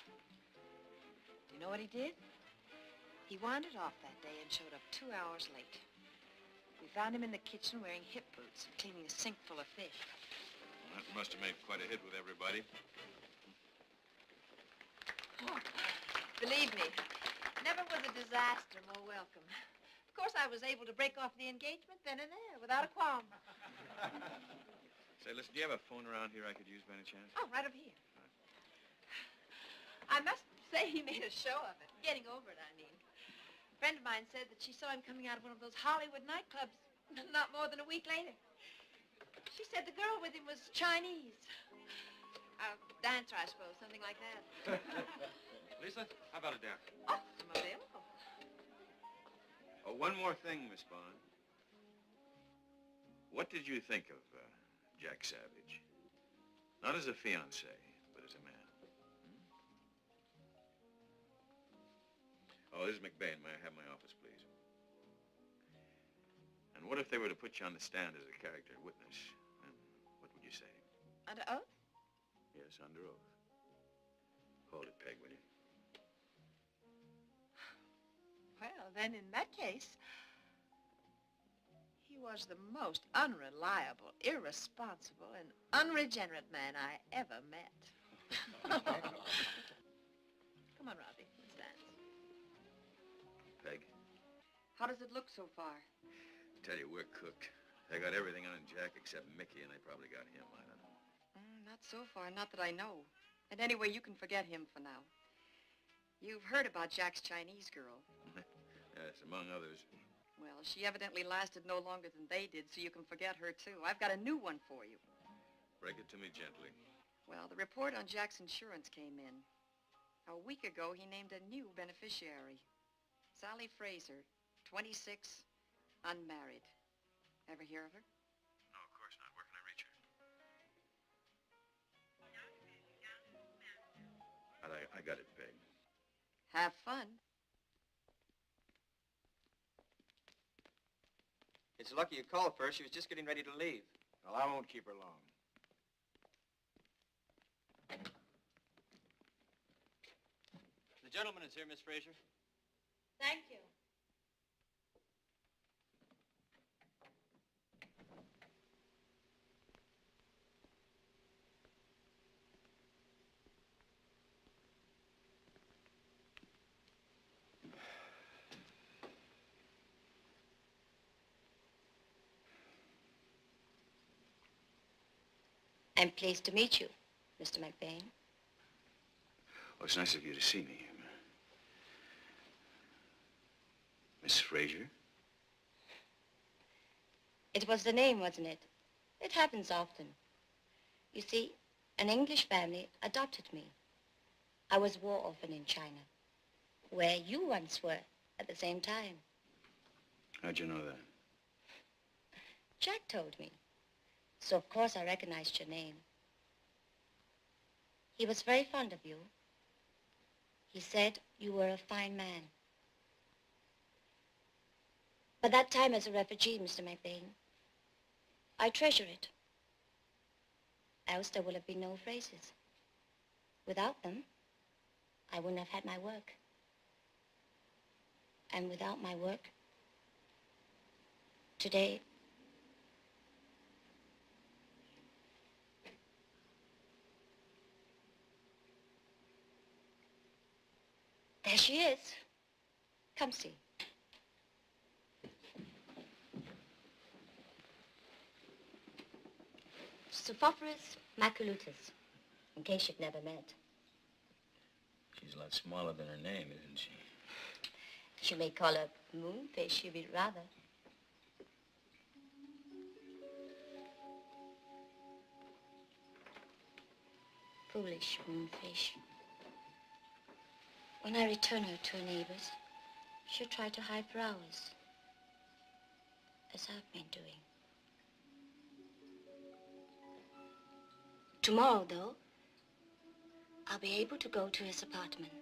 Do you know what he did? He wandered off that day and showed up 2 hours late. We found him in the kitchen wearing hip boots and cleaning a sink full of fish. Well, that must have made quite a hit with everybody. Oh, believe me, never was a disaster more welcome. Of course, I was able to break off the engagement then and there without a qualm. Say, listen, do you have a phone around here I could use by any chance? Oh, right over here. I must say he made a show of it. Getting over it, I mean. A friend of mine said that she saw him coming out of one of those Hollywood nightclubs not more than a week later. She said the girl with him was Chinese. A dancer, I suppose, something like that. Lisa, how about a dance? Oh, I'm available. Oh, one more thing, Miss Bond. What did you think of Jack Savage? Not as a fiancé, but as a man. Oh, this is McBain. May I have my office, please? And what if they were to put you on the stand as a character witness? And what would you say? Under oath? Yes, under oath. Hold it, Peg, will you? Well, then, in that case, he was the most unreliable, irresponsible, and unregenerate man I ever met. Come on, Robbie. Let's dance. Peg, How does it look so far? tell you, we're cooked. They got everything on Jack except Mickey, and they probably got him. I don't know. Not so far, not that I know. And anyway, you can forget him for now. You've heard about Jack's Chinese girl. Yes, among others. Well, she evidently lasted no longer than they did, so you can forget her, too. I've got a new one for you. Break it to me gently. Well, the report on Jack's insurance came in. A week ago, he named a new beneficiary. Sally Fraser, 26, unmarried. Ever hear of her? No, of course not. Where can I reach her? I got it, Peg. Have fun. It's lucky you called first. She was just getting ready to leave. Well, I won't keep her long. The gentleman is here, Miss Fraser. Thank you. I'm pleased to meet you, Mr. McBain. Well, it's nice of you to see me. Miss Fraser? It was the name, wasn't it? It happens often. You see, an English family adopted me. I was war orphan in China, where you once were at the same time. How'd you know that? Jack told me. So, of course, I recognized your name. He was very fond of you. He said you were a fine man. But that time as a refugee, Mr. McBain, I treasure it. Else there would have been no phrases. Without them, I wouldn't have had my work. And without my work, today, there she is. Come see. Suphophorus maculatus, in case you've never met. She's a lot smaller than her name, isn't she? You may call her moonfish, if you'd rather. Foolish moonfish. When I return her to her neighbors, she'll try to hide for hours. as I've been doing. Tomorrow, though, I'll be able to go to his apartment.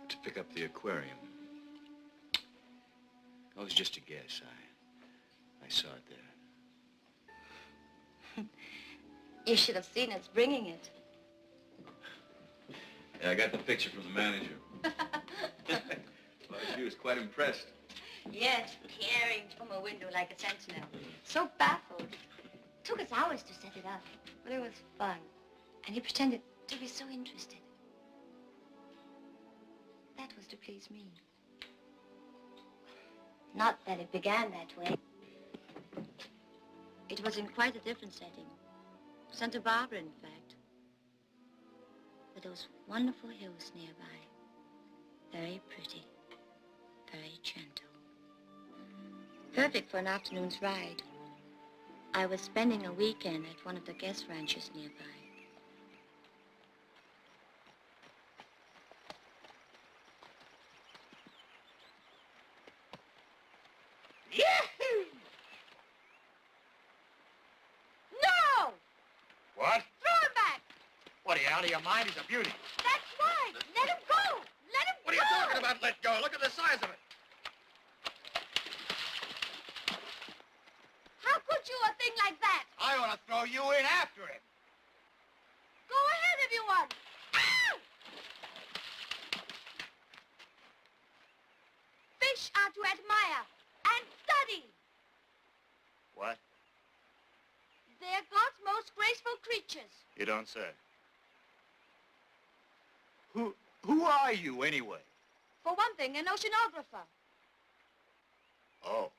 To pick up the aquarium. Oh, it was just a guess. I saw it there. You should have seen us bringing it. Yeah, I got the picture from the manager. Well, she was quite impressed. Yes, peering from a window like a sentinel. So baffled. Took us hours to set it up, but it was fun. And he pretended to be so interested. That was to please me. Not that it began that way. It was in quite a different setting. Santa Barbara, in fact. With those wonderful hills nearby. Very pretty. Very gentle. Perfect for an afternoon's ride. I was spending a weekend at one of the guest ranches nearby. Yahoo! No! What? Throw him back! What, are you out of your mind? He's a beauty. That's right! Let him go! Let him What are go! you talking about, let go? Look at the size of it. How could you a thing like that? I want to throw you in after him. Go ahead if you want. Ow! Fish are to admire and study. What? They're God's most graceful creatures. You don't say. Who are you, anyway? For one thing, an oceanographer. Oh.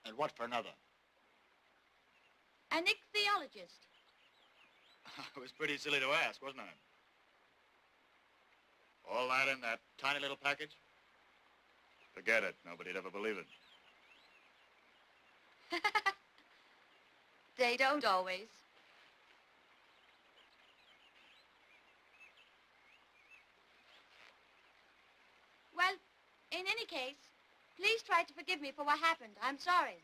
And what for another? An ichthyologist. It was pretty silly to ask, wasn't it? All that in that tiny little package? Forget it. Nobody'd ever believe it. They don't always. Well, in any case, please try to forgive me for what happened. I'm sorry.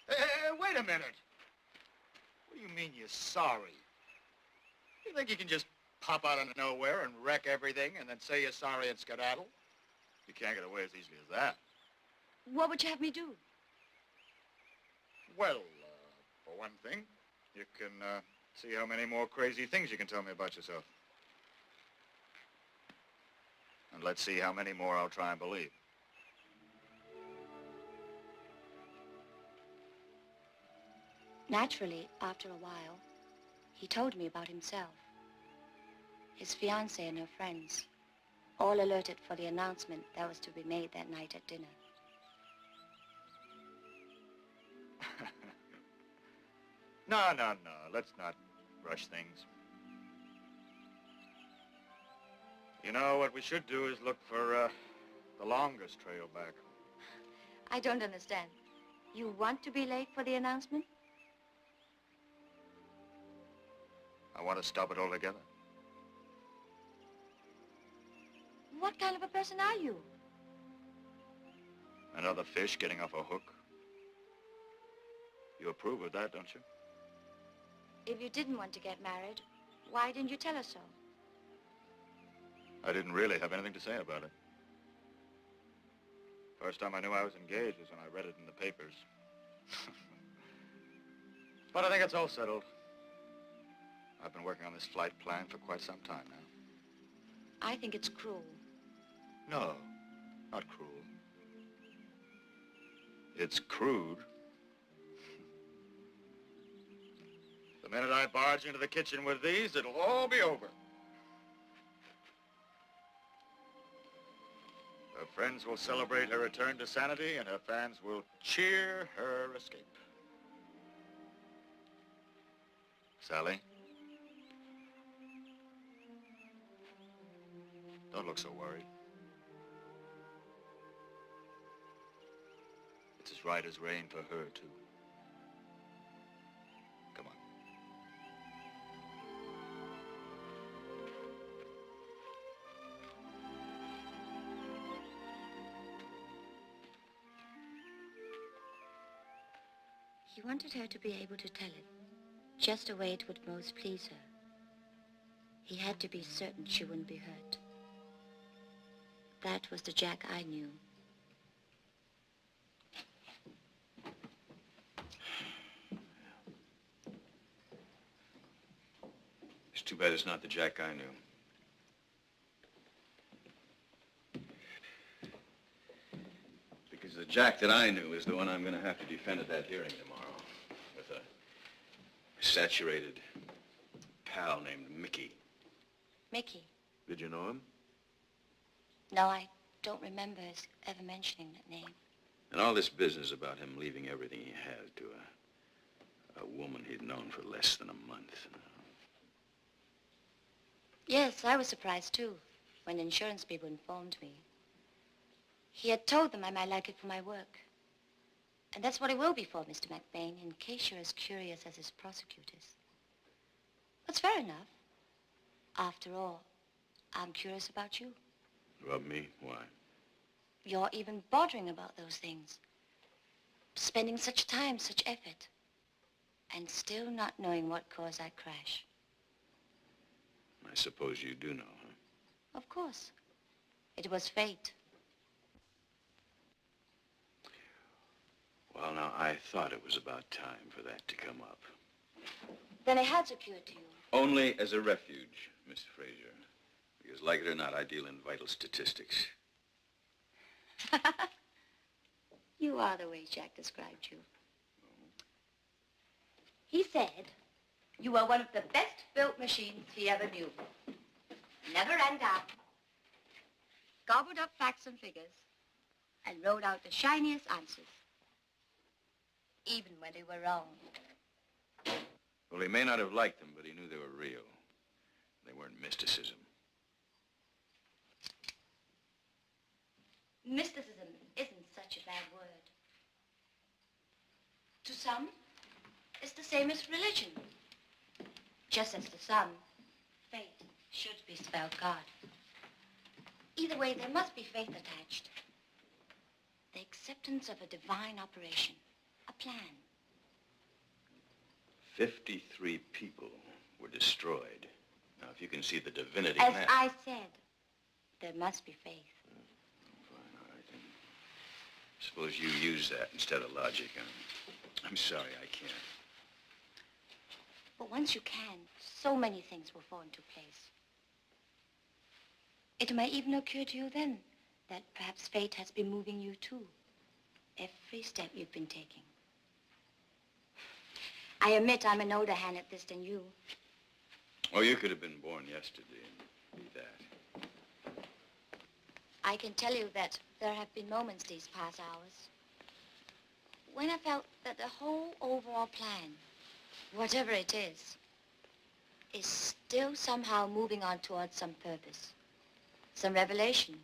Hey, wait a minute. What do you mean you're sorry? You think you can just pop out of nowhere and wreck everything and then say you're sorry and skedaddle? You can't get away as easily as that. What would you have me do? Well, for one thing, you can see how many more crazy things you can tell me about yourself. And let's see how many more I'll try and believe. Naturally, after a while, he told me about himself. His fiancée and her friends, all alerted for the announcement that was to be made that night at dinner. No. Let's not rush things. You know, what we should do is look for the longest trail back. I don't understand. You want to be late for the announcement? I want to stop it altogether. What kind of a person are you? Another fish getting off a hook. You approve of that, don't you? If you didn't want to get married, why didn't you tell us so? I didn't really have anything to say about it. First time I knew I was engaged was when I read it in the papers. But I think it's all settled. I've been working on this flight plan for quite some time now. I think it's cruel. No, not cruel. It's crude. The minute I barge into the kitchen with these, it'll all be over. Her friends will celebrate her return to sanity, and her fans will cheer her escape. Sally? Don't look so worried. It's as right as rain for her, too. Come on. He wanted her to be able to tell it, just the way it would most please her. He had to be certain she wouldn't be hurt. That was the Jack I knew. It's too bad it's not the Jack I knew. Because the Jack that I knew is the one I'm going to have to defend at that hearing tomorrow with a saturated pal named Mickey. Mickey? Did you know him? No, I don't remember his ever mentioning that name. And all this business about him leaving everything he had to a woman he'd known for less than a month. Yes, I was surprised too, when the insurance people informed me. He had told them I might like it for my work. And that's what it will be for, Mr. McBain, in case you're as curious as his prosecutors. That's fair enough. After all, I'm curious about you. About me? Why? You're even bothering about those things. Spending such time, such effort. And still not knowing what caused that crash. I suppose you do know, huh? Of course. It was fate. Well, now, I thought it was about time for that to come up. Then it had occurred to you. Only as a refuge, Mr. Fraser. Because, like it or not, I deal in vital statistics. You are the way Jack described you. He said you were one of the best-built machines he ever knew. Never ran down. Gobbled up facts and figures and wrote out the shiniest answers. Even when they were wrong. Well, he may not have liked them, but he knew they were real. They weren't mysticism. Mysticism isn't such a bad word. To some, it's the same as religion. Just as to some, fate should be spelled God. Either way, there must be faith attached. The acceptance of a divine operation, a plan. 53 people were destroyed. Now, if you can see the divinity As in that... I said, there must be faith. Fine, all right, then. Suppose you use that instead of logic. I'm sorry, I can't. But once you can, so many things will fall into place. It may even occur to you then that perhaps fate has been moving you too. Every step you've been taking. I admit I'm an older hand at this than you. Oh, you could have been born yesterday and be that. I can tell you that there have been moments these past hours when I felt that the whole overall plan, whatever it is still somehow moving on towards some purpose, some revelation.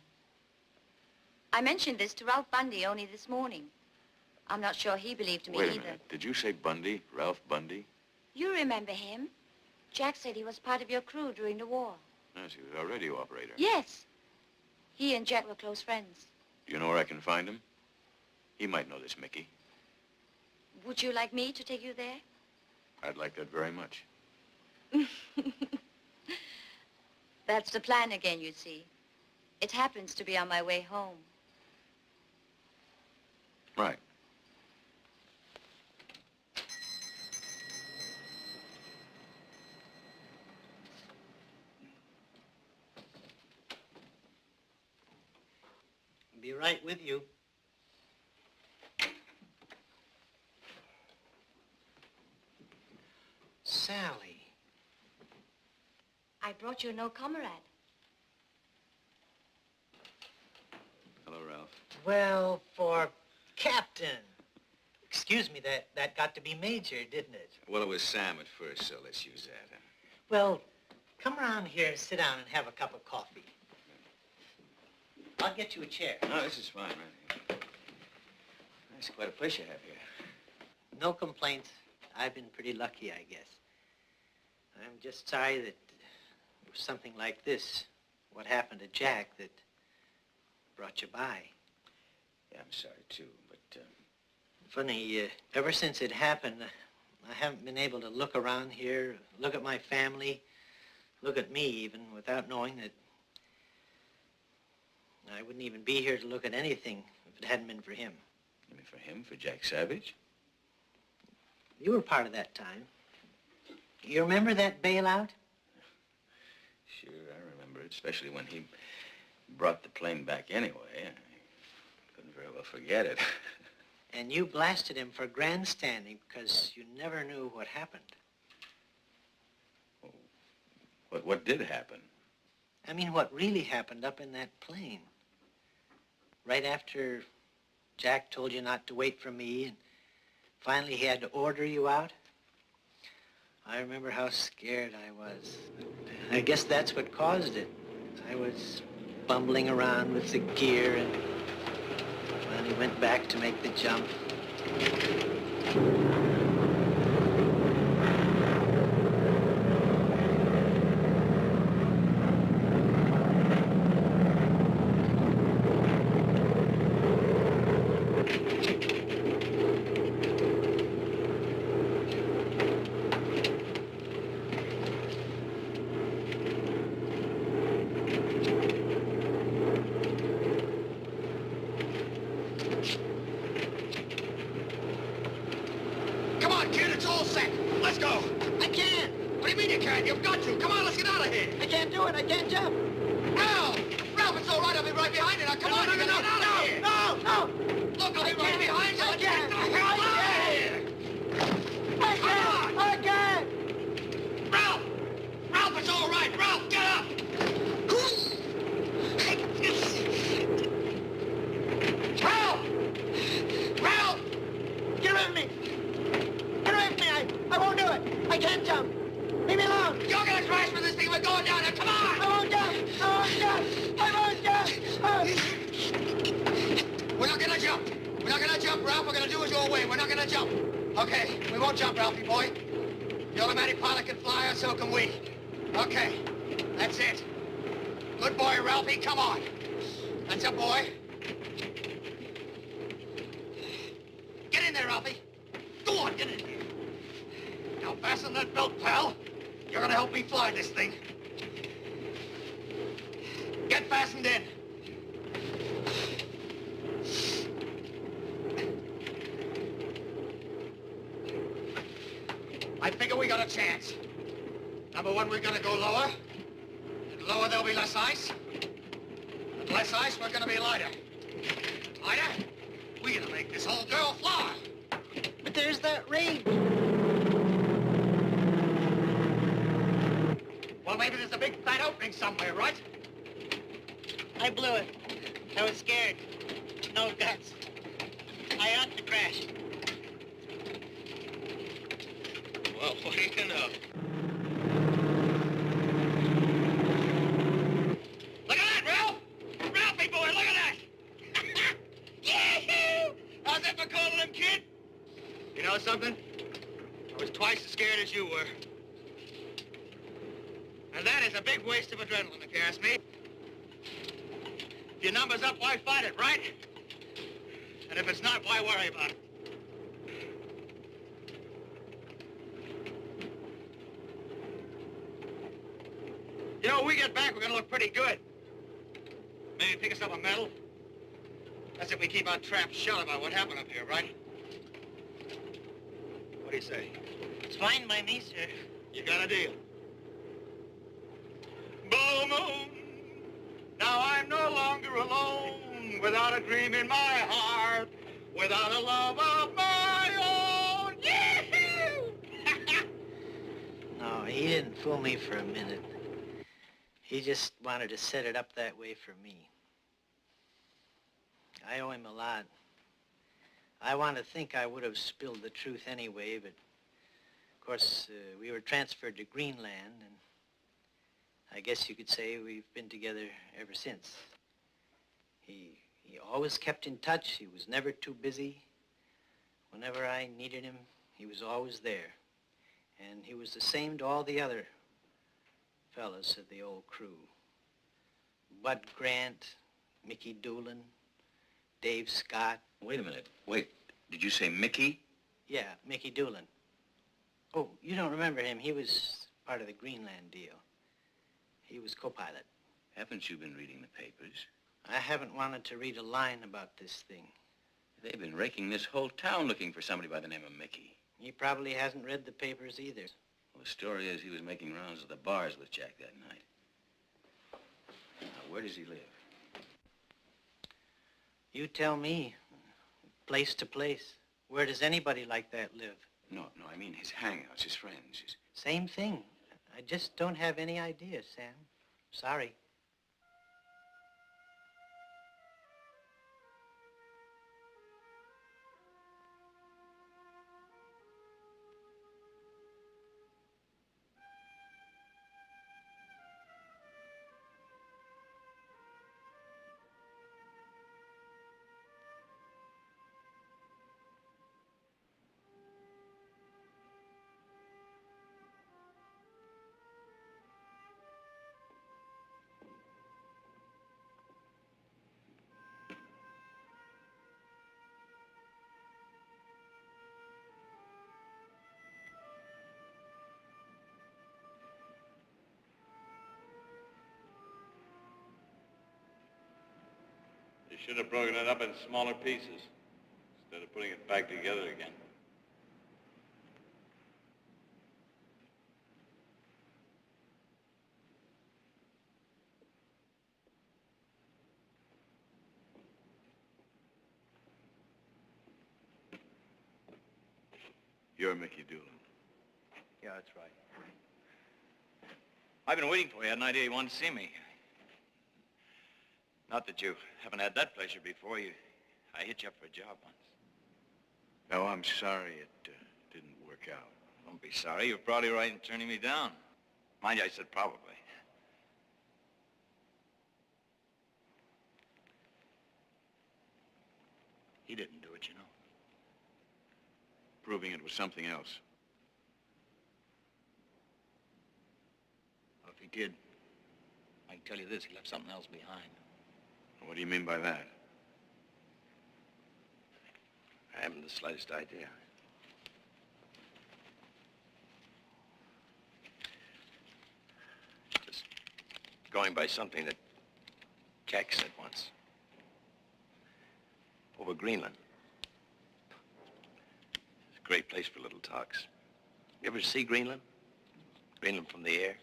I mentioned this to Ralph Bundy only this morning. I'm not sure he believed me Wait a either. minute. Did you say Bundy? Ralph Bundy? You remember him? Jack said he was part of your crew during the war. Yes, he was our radio operator. Yes. He and Jack were close friends. Do you know where I can find him? He might know this Mickey. Would you like me to take you there? I'd like that very much. That's the plan again, you see. It happens to be on my way home. Right. Be right with you. Sally. I brought you no comrade. Hello, Ralph. Well, for Captain. Excuse me, that got to be Major, didn't it? Well, it was Sam at first, so let's use that. Huh? Well, come around here and sit down and have a cup of coffee. I'll get you a chair. No, this is fine, right here. It's quite a place you have here. No complaints. I've been pretty lucky, I guess. I'm just sorry that it was something like this, what happened to Jack, that brought you by. Yeah, I'm sorry, too, but Funny, ever since it happened, I haven't been able to look around here, look at my family, look at me even, without knowing that I wouldn't even be here to look at anything if it hadn't been for him. You mean for him, for Jack Savage? You were part of that time. You remember that bailout? Sure, I remember it, especially when he brought the plane back anyway. I couldn't very well forget it. And you blasted him for grandstanding because you never knew what happened. What did happen? I mean, what really happened up in that plane. Right after Jack told you not to wait for me, and finally he had to order you out. I remember how scared I was. I guess that's what caused it. I was bumbling around with the gear and finally went back to make the jump. Come on, kid, it's all set. Let's go. I can't. What do you mean you can't? You've got to. Come on, let's get out of here. I can't do it. I can't jump. Ralph! Ralph, it's all right. I'll be right behind you. Now, come on, you gotta get out of here. No! Look, I'll be right behind you. Let's get the hell out of here. I can't! Ralph! Ralph, it's all right. Ralph, get up! Ralph! Ralph! Get away from me! Get away from me! I won't do it! I can't jump! Leave me alone! You're gonna crash with this thing. We're going down there. Come on! I won't jump! I won't jump! I won't jump! We're not gonna jump. We're not gonna jump, Ralph. We're gonna do as your way. We're not gonna jump. Okay, we won't jump, Ralphie boy. The automatic pilot can fly, and so can we. Okay, that's it. Good boy, Ralphie. Come on. That's a boy. Get in there, Ralphie. Go on, get in here. Now fasten that belt, pal. You're gonna help me fly this thing. Get fastened in. I figure we got a chance. Number one, we're gonna go lower. And lower, there'll be less ice. And less ice, we're gonna be lighter. Lighter? We're gonna make this whole girl fly. But there's that range. Well, maybe there's a big fat opening somewhere, right? I blew it. I was scared. No guts. I ought to crash. Well, what do you know? Look at that, Ralph! Ralphie boy, look at that! Yee-hoo! How's that for calling him kid? You know something? I was twice as scared as you were. And that is a big waste of adrenaline, if you ask me. If your number's up, why fight it, right? And if it's not, why worry about it? You know, when we get back, we're gonna look pretty good. Maybe pick us up a medal. That's if we keep our traps shut about what happened up here, right? What do you say? It's fine by me, sir. You got a deal. Blue moon, now I'm no longer alone, without a dream in my heart, without a love of my own. Yee-hoo! No, he didn't fool me for a minute. He just wanted to set it up that way for me. I owe him a lot. I want to think I would have spilled the truth anyway, but of course, we were transferred to Greenland, and I guess you could say we've been together ever since. He always kept in touch. He was never too busy. Whenever I needed him, he was always there. And he was the same to all the other fellas of the old crew. Bud Grant, Mickey Doolin, Dave Scott. Wait a minute. Wait. Did you say Mickey? Yeah, Mickey Doolin. Oh, you don't remember him. He was part of the Greenland deal. He was co-pilot. Haven't you been reading the papers? I haven't wanted to read a line about this thing. They've been raking this whole town looking for somebody by the name of Mickey. He probably hasn't read the papers either. Well, the story is he was making rounds of the bars with Jack that night. Now, where does he live? You tell me. Place to place. Where does anybody like that live? No, I mean his hangouts, his friends. Same thing. I just don't have any idea, Sam. Sorry. You should have broken it up in smaller pieces instead of putting it back together again. You're Mickey Doolin. Yeah, that's right. I've been waiting for you. I had an idea you wanted to see me. Not that you haven't had that pleasure before. I hit you up for a job once. No, I'm sorry it didn't work out. Don't be sorry. You're probably right in turning me down. Mind you, I said probably. He didn't do it, you know. Proving it was something else. Well, if he did, I can tell you this, he left something else behind. What do you mean by that? I haven't the slightest idea. Just going by something that Jack said once. Over Greenland. It's a great place for little talks. You ever see Greenland? Greenland from the air?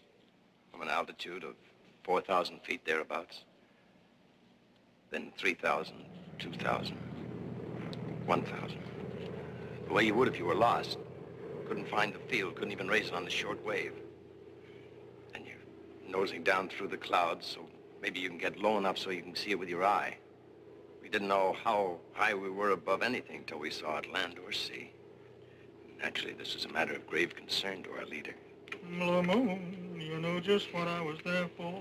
From an altitude of 4,000 feet thereabouts? Then 3,000, 2,000, 1,000. The way you would if you were lost. Couldn't find the field, couldn't even raise it on the short wave. And you're nosing down through the clouds, so maybe you can get low enough so you can see it with your eye. We didn't know how high we were above anything till we saw it land or sea. Naturally, this is a matter of grave concern to our leader. Blue moon, you know just what I was there for,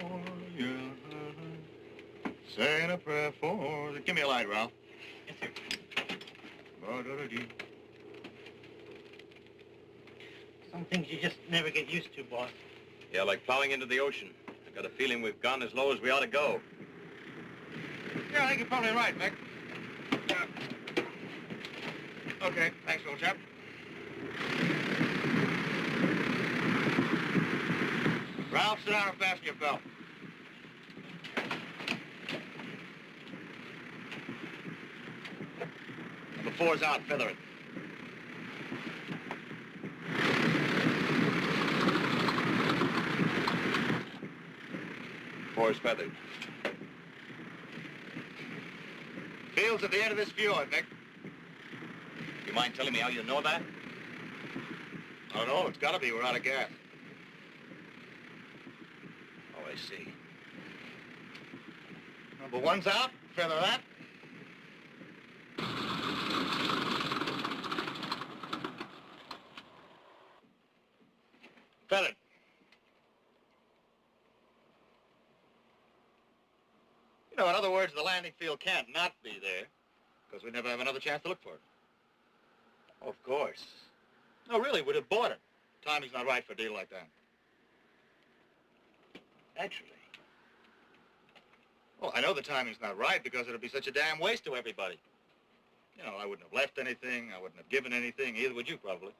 yeah. Saying a prayer for... Give me a light, Ralph. Yes, sir. Ba-da-da-dee. Some things you just never get used to, boss. Yeah, like plowing into the ocean. I've got a feeling we've gone as low as we ought to go. Yeah, I think you're probably right, Mick. Okay, thanks, old chap. Ralph, sit down and fasten your belt. Number 4's out, feather it. Four's feathered. Field's at the end of this fjord, Mick. You mind telling me how you know that? I don't know, it's gotta be. We're out of gas. Oh, I see. Number 1's out, feather that. Feathered. You know, in other words, the landing field can't not be there, because we never have another chance to look for it. Of course. No, really, we'd have bought it. Timing's not right for a deal like that. Naturally. Well, I know the timing's not right because it'd be such a damn waste to everybody. You know, I wouldn't have left anything. I wouldn't have given anything. Either would you, probably.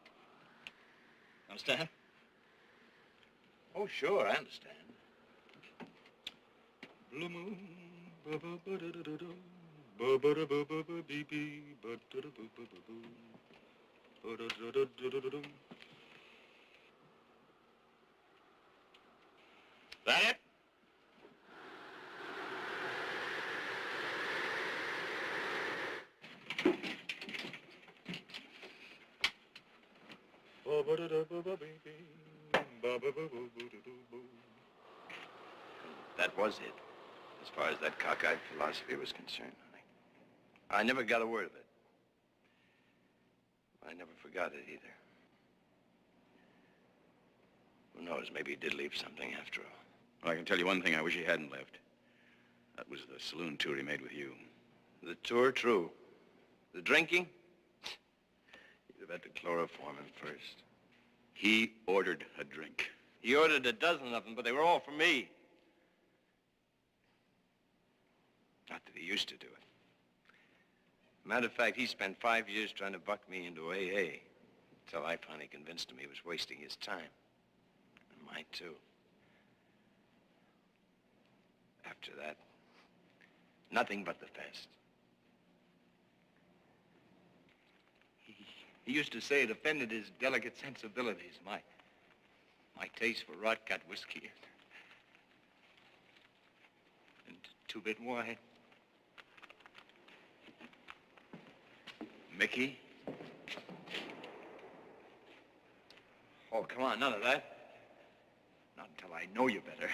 Understand? Oh, sure, I understand. Blue moon, ba-ba-ba-da-da-da-da, ba-ba-da-ba-ba-ba-bee-bee, ba-da-da-ba-ba-ba-boo, ba-da-da-da-da-da-da-dum. That it? That was it, as far as that cockeyed philosophy was concerned, honey. I never got a word of it. I never forgot it either. Who knows, maybe he did leave something after all. Well, I can tell you one thing I wish he hadn't left. That was the saloon tour he made with you. The tour, true. The drinking? You'd have had to chloroform him first. He ordered a drink. He ordered a dozen of them, but they were all for me. Not that he used to do it. Matter of fact, he spent 5 years trying to buck me into AA, until I finally convinced him he was wasting his time. And mine, too. After that, nothing but the best. He used to say it offended his delicate sensibilities, my taste for rot-gut whiskey and two-bit wine. Mickey? Oh, come on, none of that. Not until I know you better.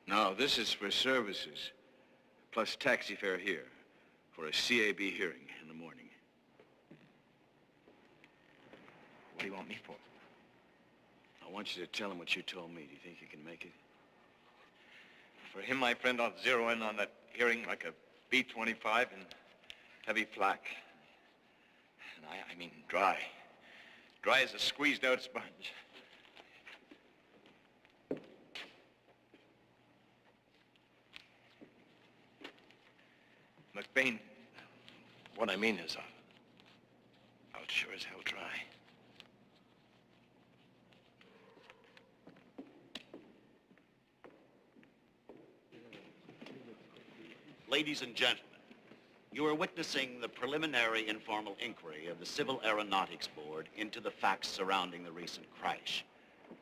Now, this is for services, plus taxi fare here, for a CAB hearing in the morning. What do you want me for? I want you to tell him what you told me. Do you think you can make it? For him, my friend, I'll zero in on that hearing like a B-25 and heavy flak. And I mean dry. Dry as a squeezed-out sponge. McBain, what I mean is I'll sure as hell try. Ladies and gentlemen, you are witnessing the preliminary informal inquiry of the Civil Aeronautics Board into the facts surrounding the recent crash.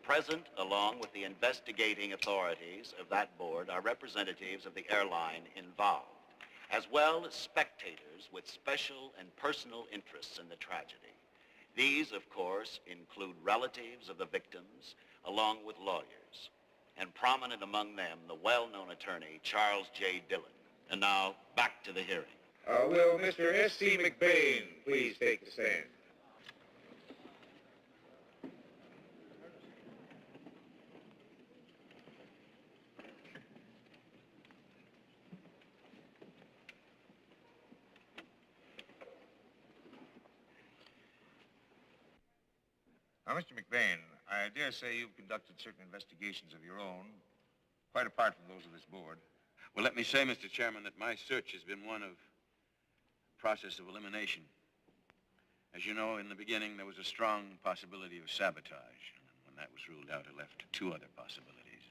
Present, along with the investigating authorities of that board, are representatives of the airline involved, as well as spectators with special and personal interests in the tragedy. These, of course, include relatives of the victims, along with lawyers, and prominent among them, the well-known attorney, Charles J. Dillon. And now, back to the hearing. Will Mr. S.C. McBain please take the stand? Now, Mr. McBain, I dare say you've conducted certain investigations of your own, quite apart from those of this board. Well, let me say, Mr. Chairman, that my search has been one of process of elimination. As you know, in the beginning, there was a strong possibility of sabotage. And when that was ruled out, it left two other possibilities,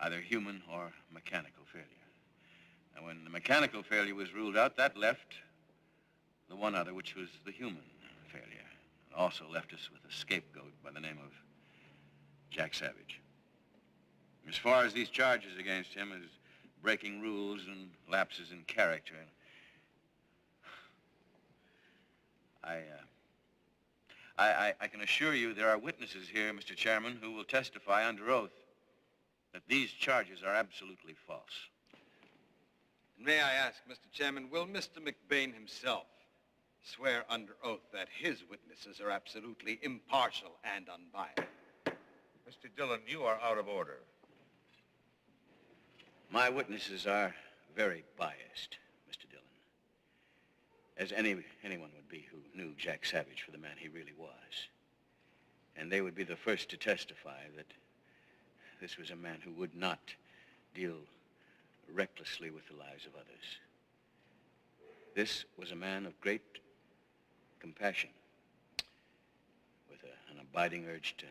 either human or mechanical failure. And when the mechanical failure was ruled out, that left the one other, which was the human failure. It also left us with a scapegoat by the name of Jack Savage. As far as these charges against him as breaking rules and lapses in character, I can assure you there are witnesses here, Mr. Chairman, who will testify under oath that these charges are absolutely false. May I ask, Mr. Chairman, will Mr. McBain himself swear under oath that his witnesses are absolutely impartial and unbiased? Mr. Dillon, you are out of order. My witnesses are very biased, Mr. Dillon, as anyone would be who knew Jack Savage for the man he really was. And they would be the first to testify that this was a man who would not deal recklessly with the lives of others. This was a man of great compassion, with an abiding urge to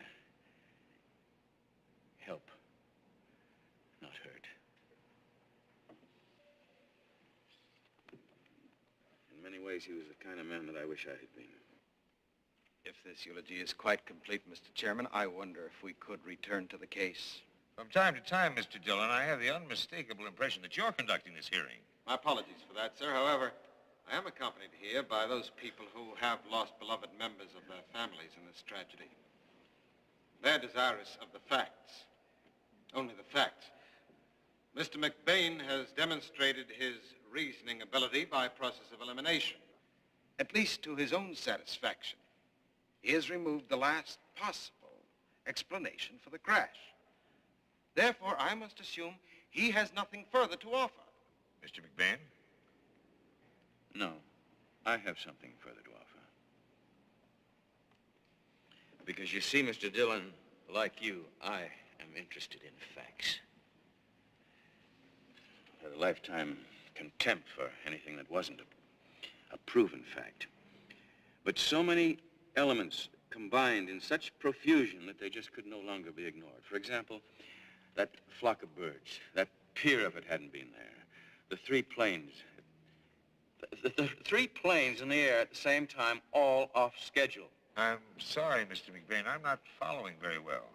help, not hurt. In many ways, he was the kind of man that I wish I had been. If this eulogy is quite complete, Mr. Chairman, I wonder if we could return to the case. From time to time, Mr. Dillon, I have the unmistakable impression that you're conducting this hearing. My apologies for that, sir. However, I am accompanied here by those people who have lost beloved members of their families in this tragedy. They're desirous of the facts, only the facts. Mr. McBain has demonstrated his reasoning ability by process of elimination, at least to his own satisfaction. He has removed the last possible explanation for the crash. Therefore, I must assume he has nothing further to offer. Mr. McBain? No, I have something further to offer. Because you see, Mr. Dillon, like you, I am interested in facts. I had a lifetime contempt for anything that wasn't a proven fact. But so many elements combined in such profusion that they just could no longer be ignored. For example, that flock of birds, that pier if it hadn't been there, the three planes, the three planes in the air at the same time, all off schedule. I'm sorry, Mr. McBain. I'm not following very well.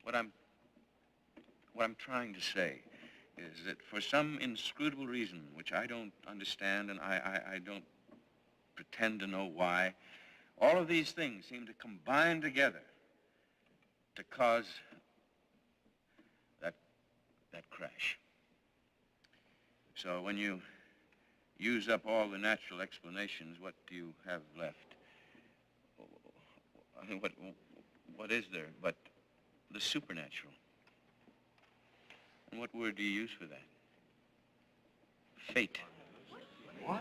What I'm trying to say is that for some inscrutable reason, which I don't understand and I don't pretend to know why, all of these things seem to combine together to cause that crash. So when you use up all the natural explanations, what do you have left? I mean, what is there but the supernatural? And what word do you use for that? Fate. What?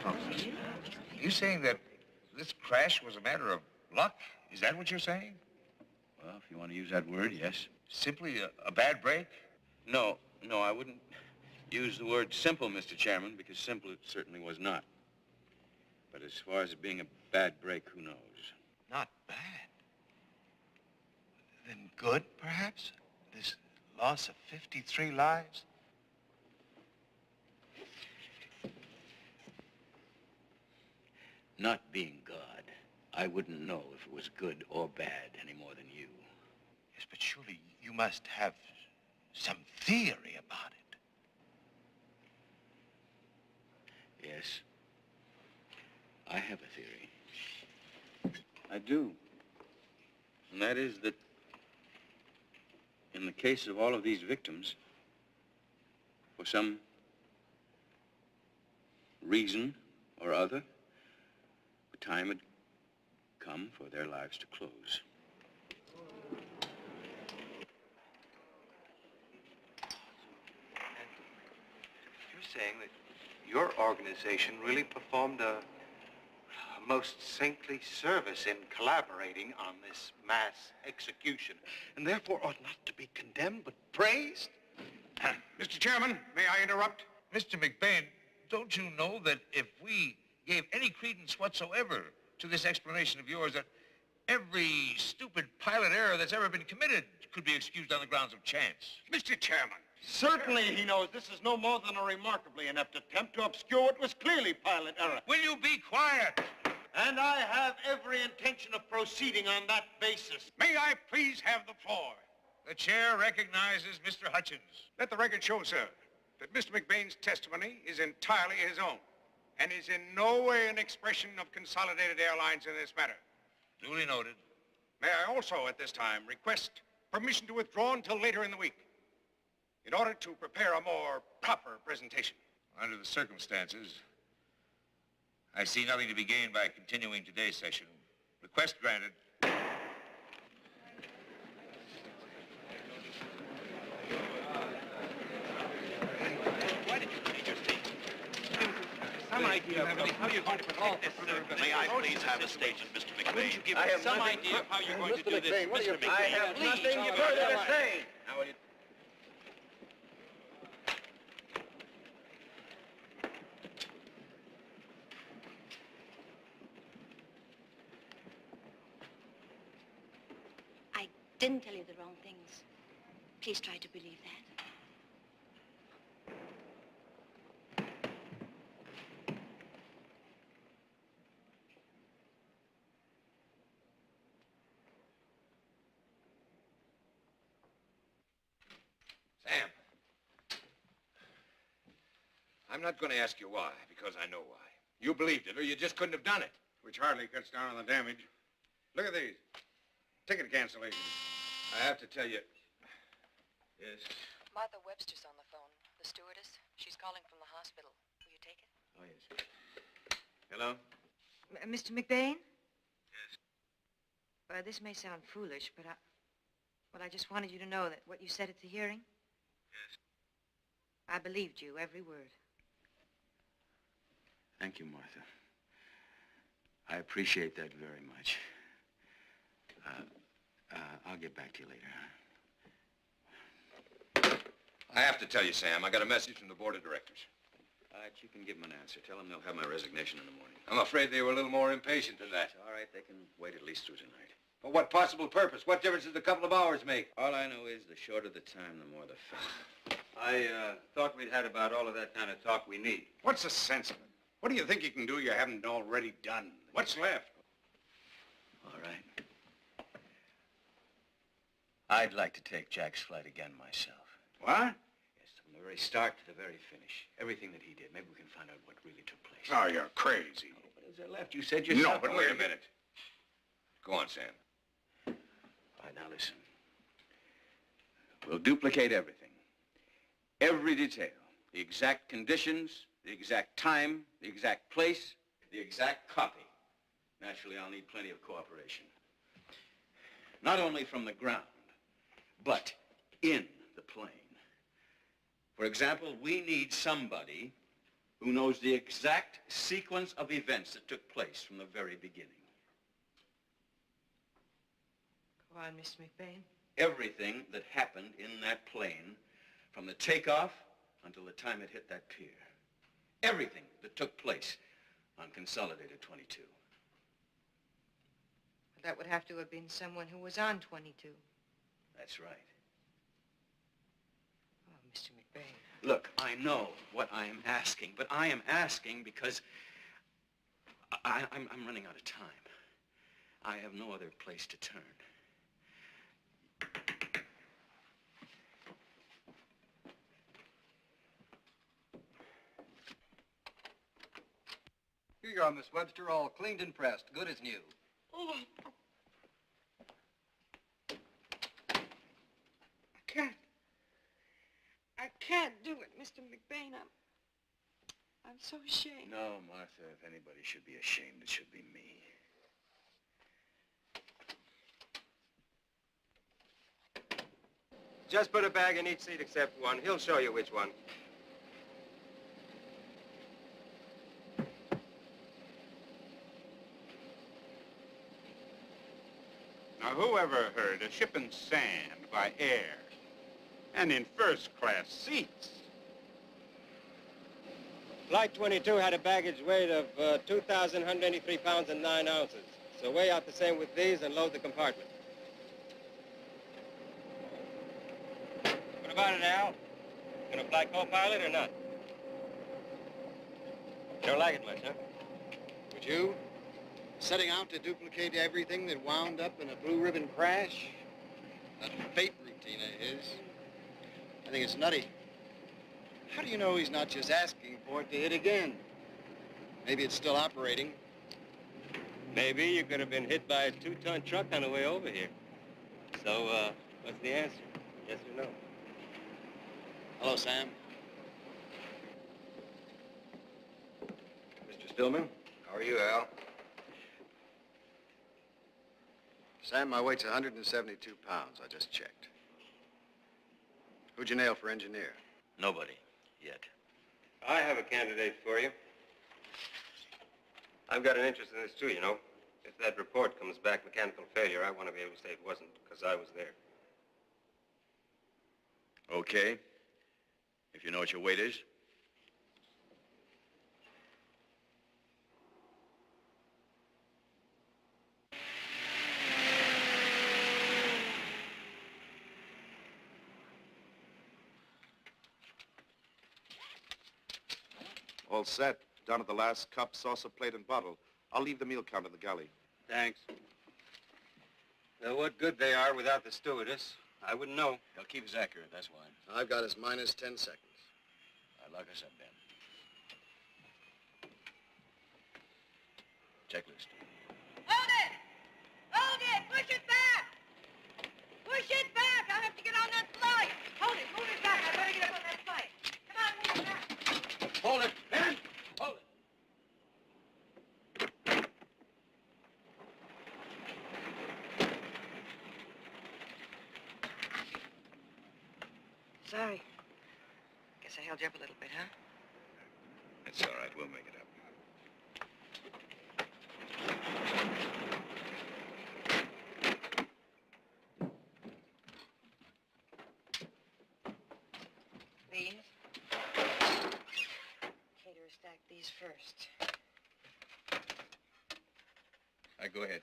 Are you saying that this crash was a matter of luck? Is that what you're saying? Well, if you want to use that word, yes. Simply a bad break? No, I wouldn't use the word simple, Mr. Chairman, because simple it certainly was not. But as far as it being a bad break, who knows? Not bad. Then good, perhaps? This loss of 53 lives? Not being God, I wouldn't know if it was good or bad any more than you. Yes, but surely you must have some theory about it. Yes, I have a theory. I do. And that is that in the case of all of these victims, for some reason or other, the time had come for their lives to close. You're saying that your organization really performed a most saintly service in collaborating on this mass execution, and therefore ought not to be condemned but praised? Mr. Chairman, may I interrupt? Mr. McBain, don't you know that if we gave any credence whatsoever to this explanation of yours, that every stupid pilot error that's ever been committed could be excused on the grounds of chance? Mr. Chairman. Certainly he knows this is no more than a remarkably inept attempt to obscure what was clearly pilot error. Will you be quiet? And I have every intention of proceeding on that basis. May I please have the floor? The chair recognizes Mr. Hutchins. Let the record show, sir, that Mr. McBain's testimony is entirely his own and is in no way an expression of Consolidated Airlines in this matter. Duly noted. May I also, at this time, request permission to withdraw until later in the week in order to prepare a more proper presentation. Under the circumstances, I see nothing to be gained by continuing today's session. Request granted. Why did you change your seat? Some idea of how you're going to protect this. May I please have a statement, Mr. McBain? Wouldn't you give us some idea of how you're going to do this? Mr. McBain, I have nothing further to say. How will you... didn't tell you the wrong things. Please try to believe that. Sam. I'm not going to ask you why, because I know why. You believed it, or you just couldn't have done it. Which hardly cuts down on the damage. Look at these. Ticket cancellations. I have to tell you... Yes? Martha Webster's on the phone. The stewardess. She's calling from the hospital. Will you take it? Oh, yes. Hello? Mr. McBain? Yes. This may sound foolish, but I just wanted you to know that what you said at the hearing. Yes. I believed you, every word. Thank you, Martha. I appreciate that very much. I'll get back to you later. I have to tell you, Sam, I got a message from the board of directors. All right, you can give them an answer. Tell them they'll have my resignation in the morning. I'm afraid they were a little more impatient than that. All right, they can wait at least through tonight. For what possible purpose? What difference does a couple of hours make? All I know is the shorter the time, the more the fun. I thought we'd had about all of that kind of talk we need. What's the sense of it? What do you think you can do you haven't already done? What's left? All right. I'd like to take Jack's flight again myself. What? Yes, from the very start to the very finish. Everything that he did. Maybe we can find out what really took place. Oh, you're crazy. Oh, what is there left? You said yourself... No, but wait a minute. Go on, Sam. All right, now listen. We'll duplicate everything. Every detail. The exact conditions, the exact time, the exact place, the exact copy. Naturally, I'll need plenty of cooperation. Not only from the ground, but in the plane. For example, we need somebody who knows the exact sequence of events that took place from the very beginning. Go on, Mr. McBain. Everything that happened in that plane from the takeoff until the time it hit that pier. Everything that took place on Consolidated 22. That would have to have been someone who was on 22. That's right. Oh, Mr. McBain. Look, I know what I am asking, but I am asking because I'm running out of time. I have no other place to turn. Here you are, Miss Webster, all cleaned and pressed, good as new. Oh, I can't do it, Mr. McBain. I'm so ashamed. No, Martha, if anybody should be ashamed, it should be me. Just put a bag in each seat except one. He'll show you which one. Now, who ever heard of shipping sand by air and in first-class seats? Flight 22 had a baggage weight of 2,183 pounds and 9 ounces. So weigh out the same with these and load the compartment. What about it, Al? Gonna fly co-pilot or not? You don't like it much, huh? Would you? Setting out to duplicate everything that wound up in a blue ribbon crash? A fate routine of his. I think it's nutty. How do you know he's not just asking for it to hit again? Maybe it's still operating. Maybe you could have been hit by a 2-ton truck on the way over here. So, what's the answer? Yes or no? Hello, Sam. Mr. Stillman? How are you, Al? Sam, my weight's 172 pounds. I just checked. Who'd you nail for engineer? Nobody, yet. I have a candidate for you. I've got an interest in this, too, you know. If that report comes back mechanical failure, I want to be able to say it wasn't, because I was there. Okay. If you know what your weight is. All set. Down at the last cup, saucer, plate, and bottle. I'll leave the meal count in the galley. Thanks. Well, what good they are without the stewardess, I wouldn't know. They'll keep us accurate, that's why. I've got us minus 10 seconds. Like I said, Ben. Checklist. Hold it! Hold it! Push it back! Push it back! I have to get on that flight! Hold it! Move it back! I better get up on that flight! Come on, move it back! Hold it, Ben! Hold it. Sorry. Guess I held you up a little bit, huh? It's all right. We'll make it up. These? Caterer stacked these first. All right, go ahead.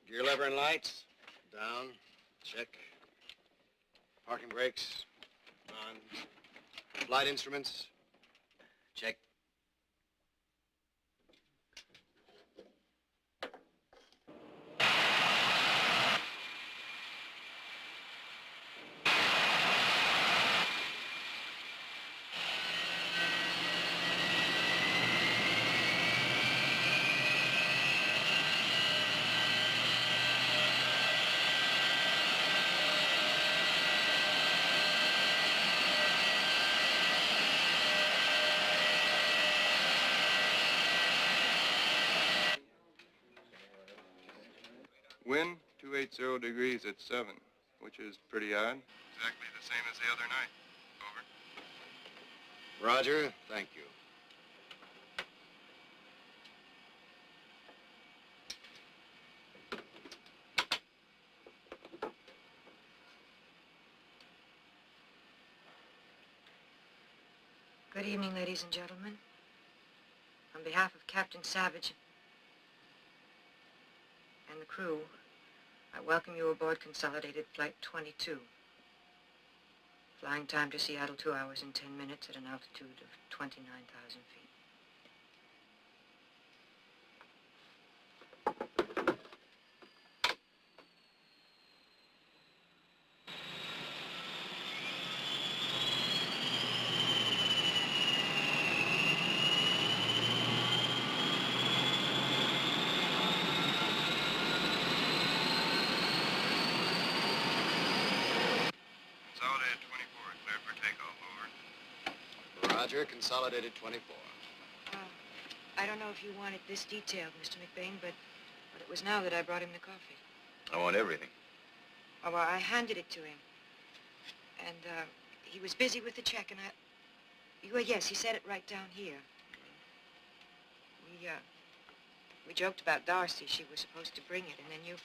Gear lever and lights. Down. Check. Parking brakes. On. Flight instruments. Check. Wind, 280 degrees at 7, which is pretty odd. Exactly the same as the other night. Over. Roger. Thank you. Good evening, ladies and gentlemen. On behalf of Captain Savage and the crew, I welcome you aboard Consolidated Flight 22. Flying time to Seattle, 2 hours and 10 minutes at an altitude of 29,000 feet. Consolidated 24, cleared for takeoff. Over. Roger. Consolidated 24. I don't know if you wanted this detailed, Mr. McBain, but it was now that I brought him the coffee. I want everything. Oh, well, I handed it to him. And, he was busy with the check, and well, yes, he said it right down here. We joked about Darcy. She was supposed to bring it, and then you...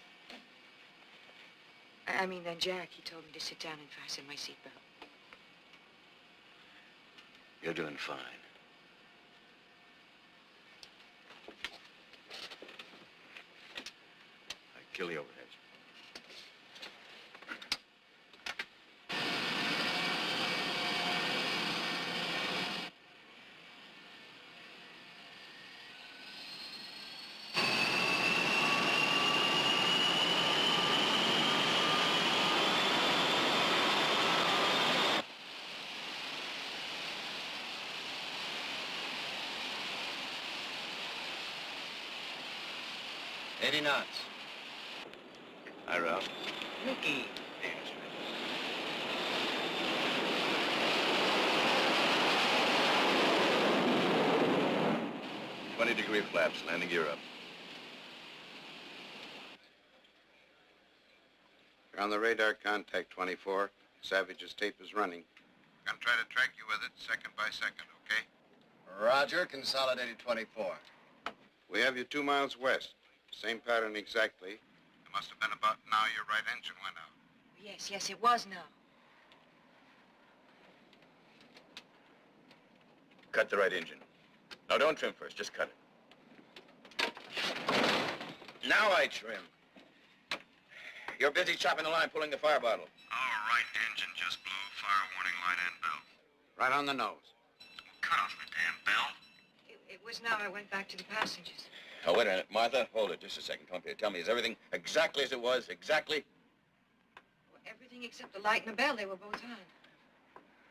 then Jack, he told me to sit down and fasten my seatbelt. You're doing fine. I'd kill you over that. $80 knots. Hi, Ralph. Mickey. Hey, Mr. 20-degree flaps, landing gear up. You're on the radar, contact 24. Savage's tape is running. I'm gonna try to track you with it second by second, okay? Roger. Consolidated 24. We have you 2 miles west. Same pattern exactly. It must have been about now your right engine went out. Yes, it was now. Cut the right engine. No, don't trim first. Just cut it. Now I trim. You're busy chopping the line, pulling the fire bottle. Our right engine just blew. Fire warning light and bell. Right on the nose. Cut off the damn bell. it was now I went back to the passengers. Oh, wait a minute, Martha. Hold it just a second. Come here. Tell me, is everything exactly as it was? Exactly? Well, everything except the light and the bell, they were both on.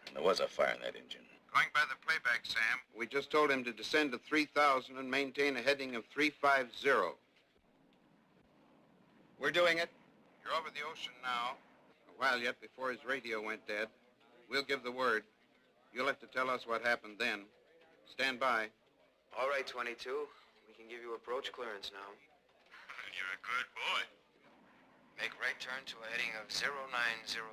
And there was a fire in that engine. Going by the playback, Sam, we just told him to descend to 3,000 and maintain a heading of 350. We're doing it. You're over the ocean now. A while yet before his radio went dead. We'll give the word. You'll have to tell us what happened then. Stand by. All right, 22. We can give you approach clearance now. You're a good boy. Make right turn to a heading of 090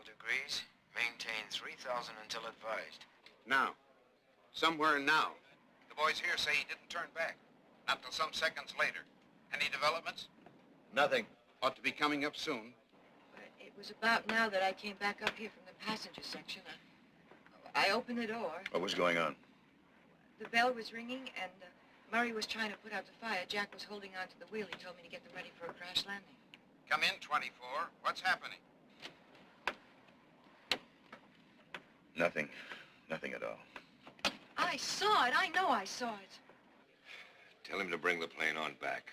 degrees. Maintain 3,000 until advised. Now. Somewhere now. The boys here say he didn't turn back. Not till some seconds later. Any developments? Nothing. Ought to be coming up soon. It was about now that I came back up here from the passenger section. I opened the door. What was going on? The bell was ringing, and Murray was trying to put out the fire. Jack was holding on to the wheel. He told me to get them ready for a crash landing. Come in, 24. What's happening? Nothing. Nothing at all. I saw it. I know I saw it. Tell him to bring the plane on back.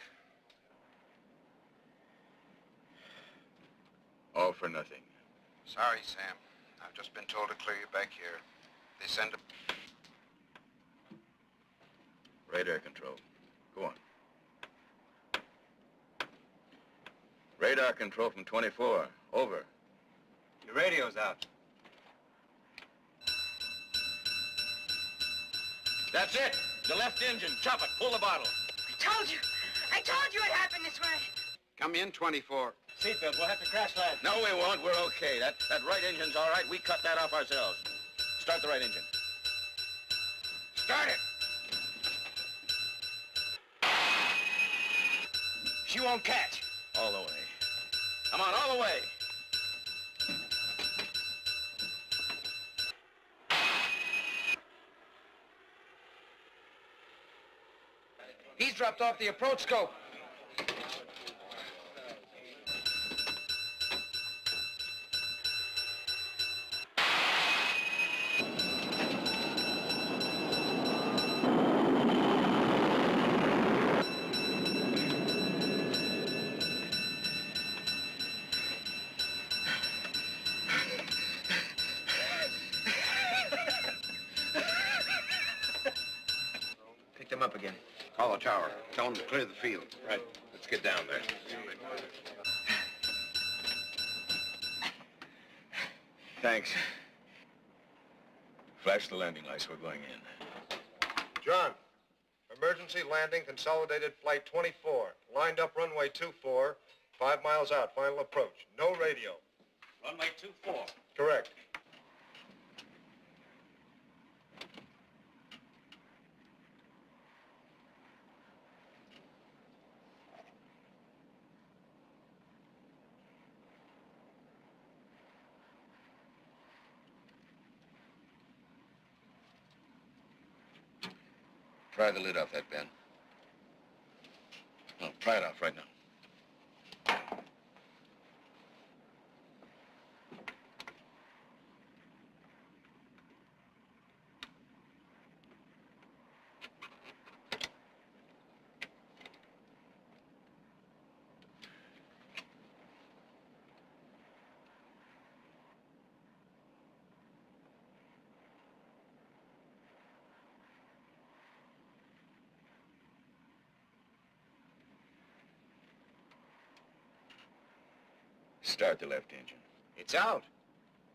All for nothing. Sorry, Sam. I've just been told to clear you back here. They send a... Radar control. Go on. Radar control from 24. Over. Your radio's out. That's it. The left engine. Chop it. Pull the bottle. I told you it happened this way. Come in, 24. Seatbelt, we'll have to crash land. No, we won't. We're okay. That right engine's all right. We cut that off ourselves. Start the right engine. Start it. She won't catch. All the way. Come on, all the way. He's dropped off the approach scope. Picked him up again. Call the tower. Tell them to clear the field. Right. Let's get down there. Thanks. Flash the landing lights. We're going in. John, emergency landing, consolidated flight 24. Lined up runway 24, 5 miles out, final approach. No radio. Runway 24. Correct. Pry the lid off that, Ben. No, pry it off right now. Start the left engine. It's out.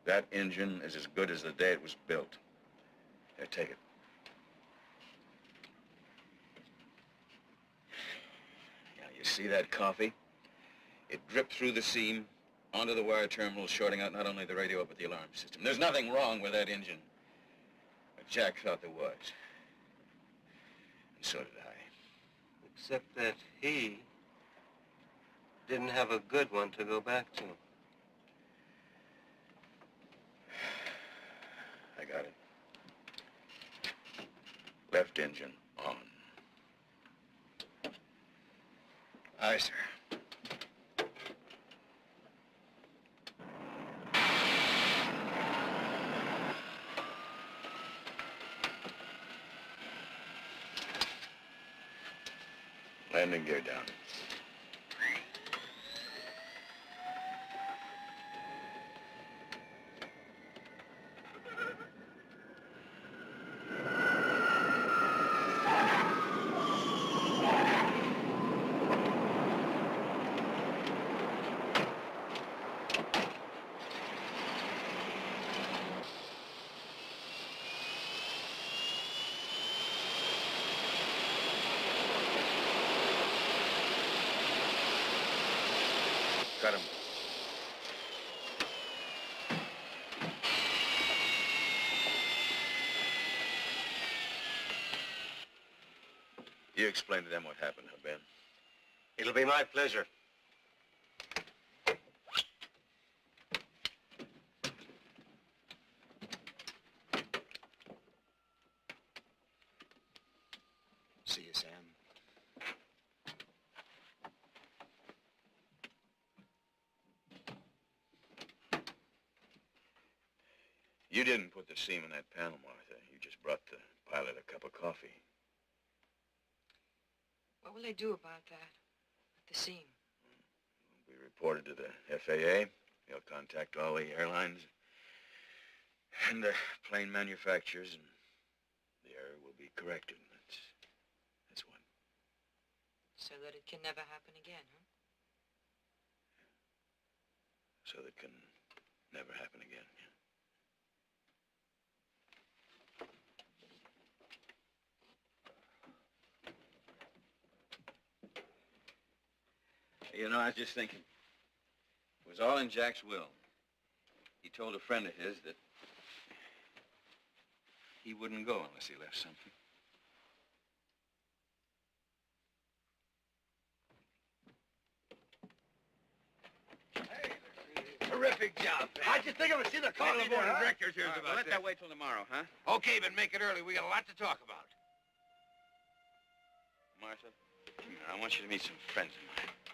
That engine is as good as the day it was built. Here, take it. Now, you see that coffee? It dripped through the seam onto the wire terminal, shorting out not only the radio, but the alarm system. There's nothing wrong with that engine. But Jack thought there was. And so did I. Except that he didn't have a good one to go back to. I got it. Left engine on. Aye, sir. Landing gear down. Got him. You explain to them what happened, huh, Ben? It'll be my pleasure. See you, Sam. You didn't put the seam in that panel, Martha. You just brought the pilot a cup of coffee. What will they do about that? The seam? We reported to the FAA. They'll contact all the airlines and the plane manufacturers, and the error will be corrected. That's what. So that it can never happen again, huh? So that can never happen again. Yeah. You know, I was just thinking, it was all in Jack's will. He told a friend of his that he wouldn't go unless he left something. Terrific job, Ben. How'd you think of it? See the Call coffee the board there, of huh? directors here's All right, about well, let this. that wait till tomorrow, huh? Okay, but make it early. We got a lot to talk about. Martha, come here. I want you to meet some friends of mine.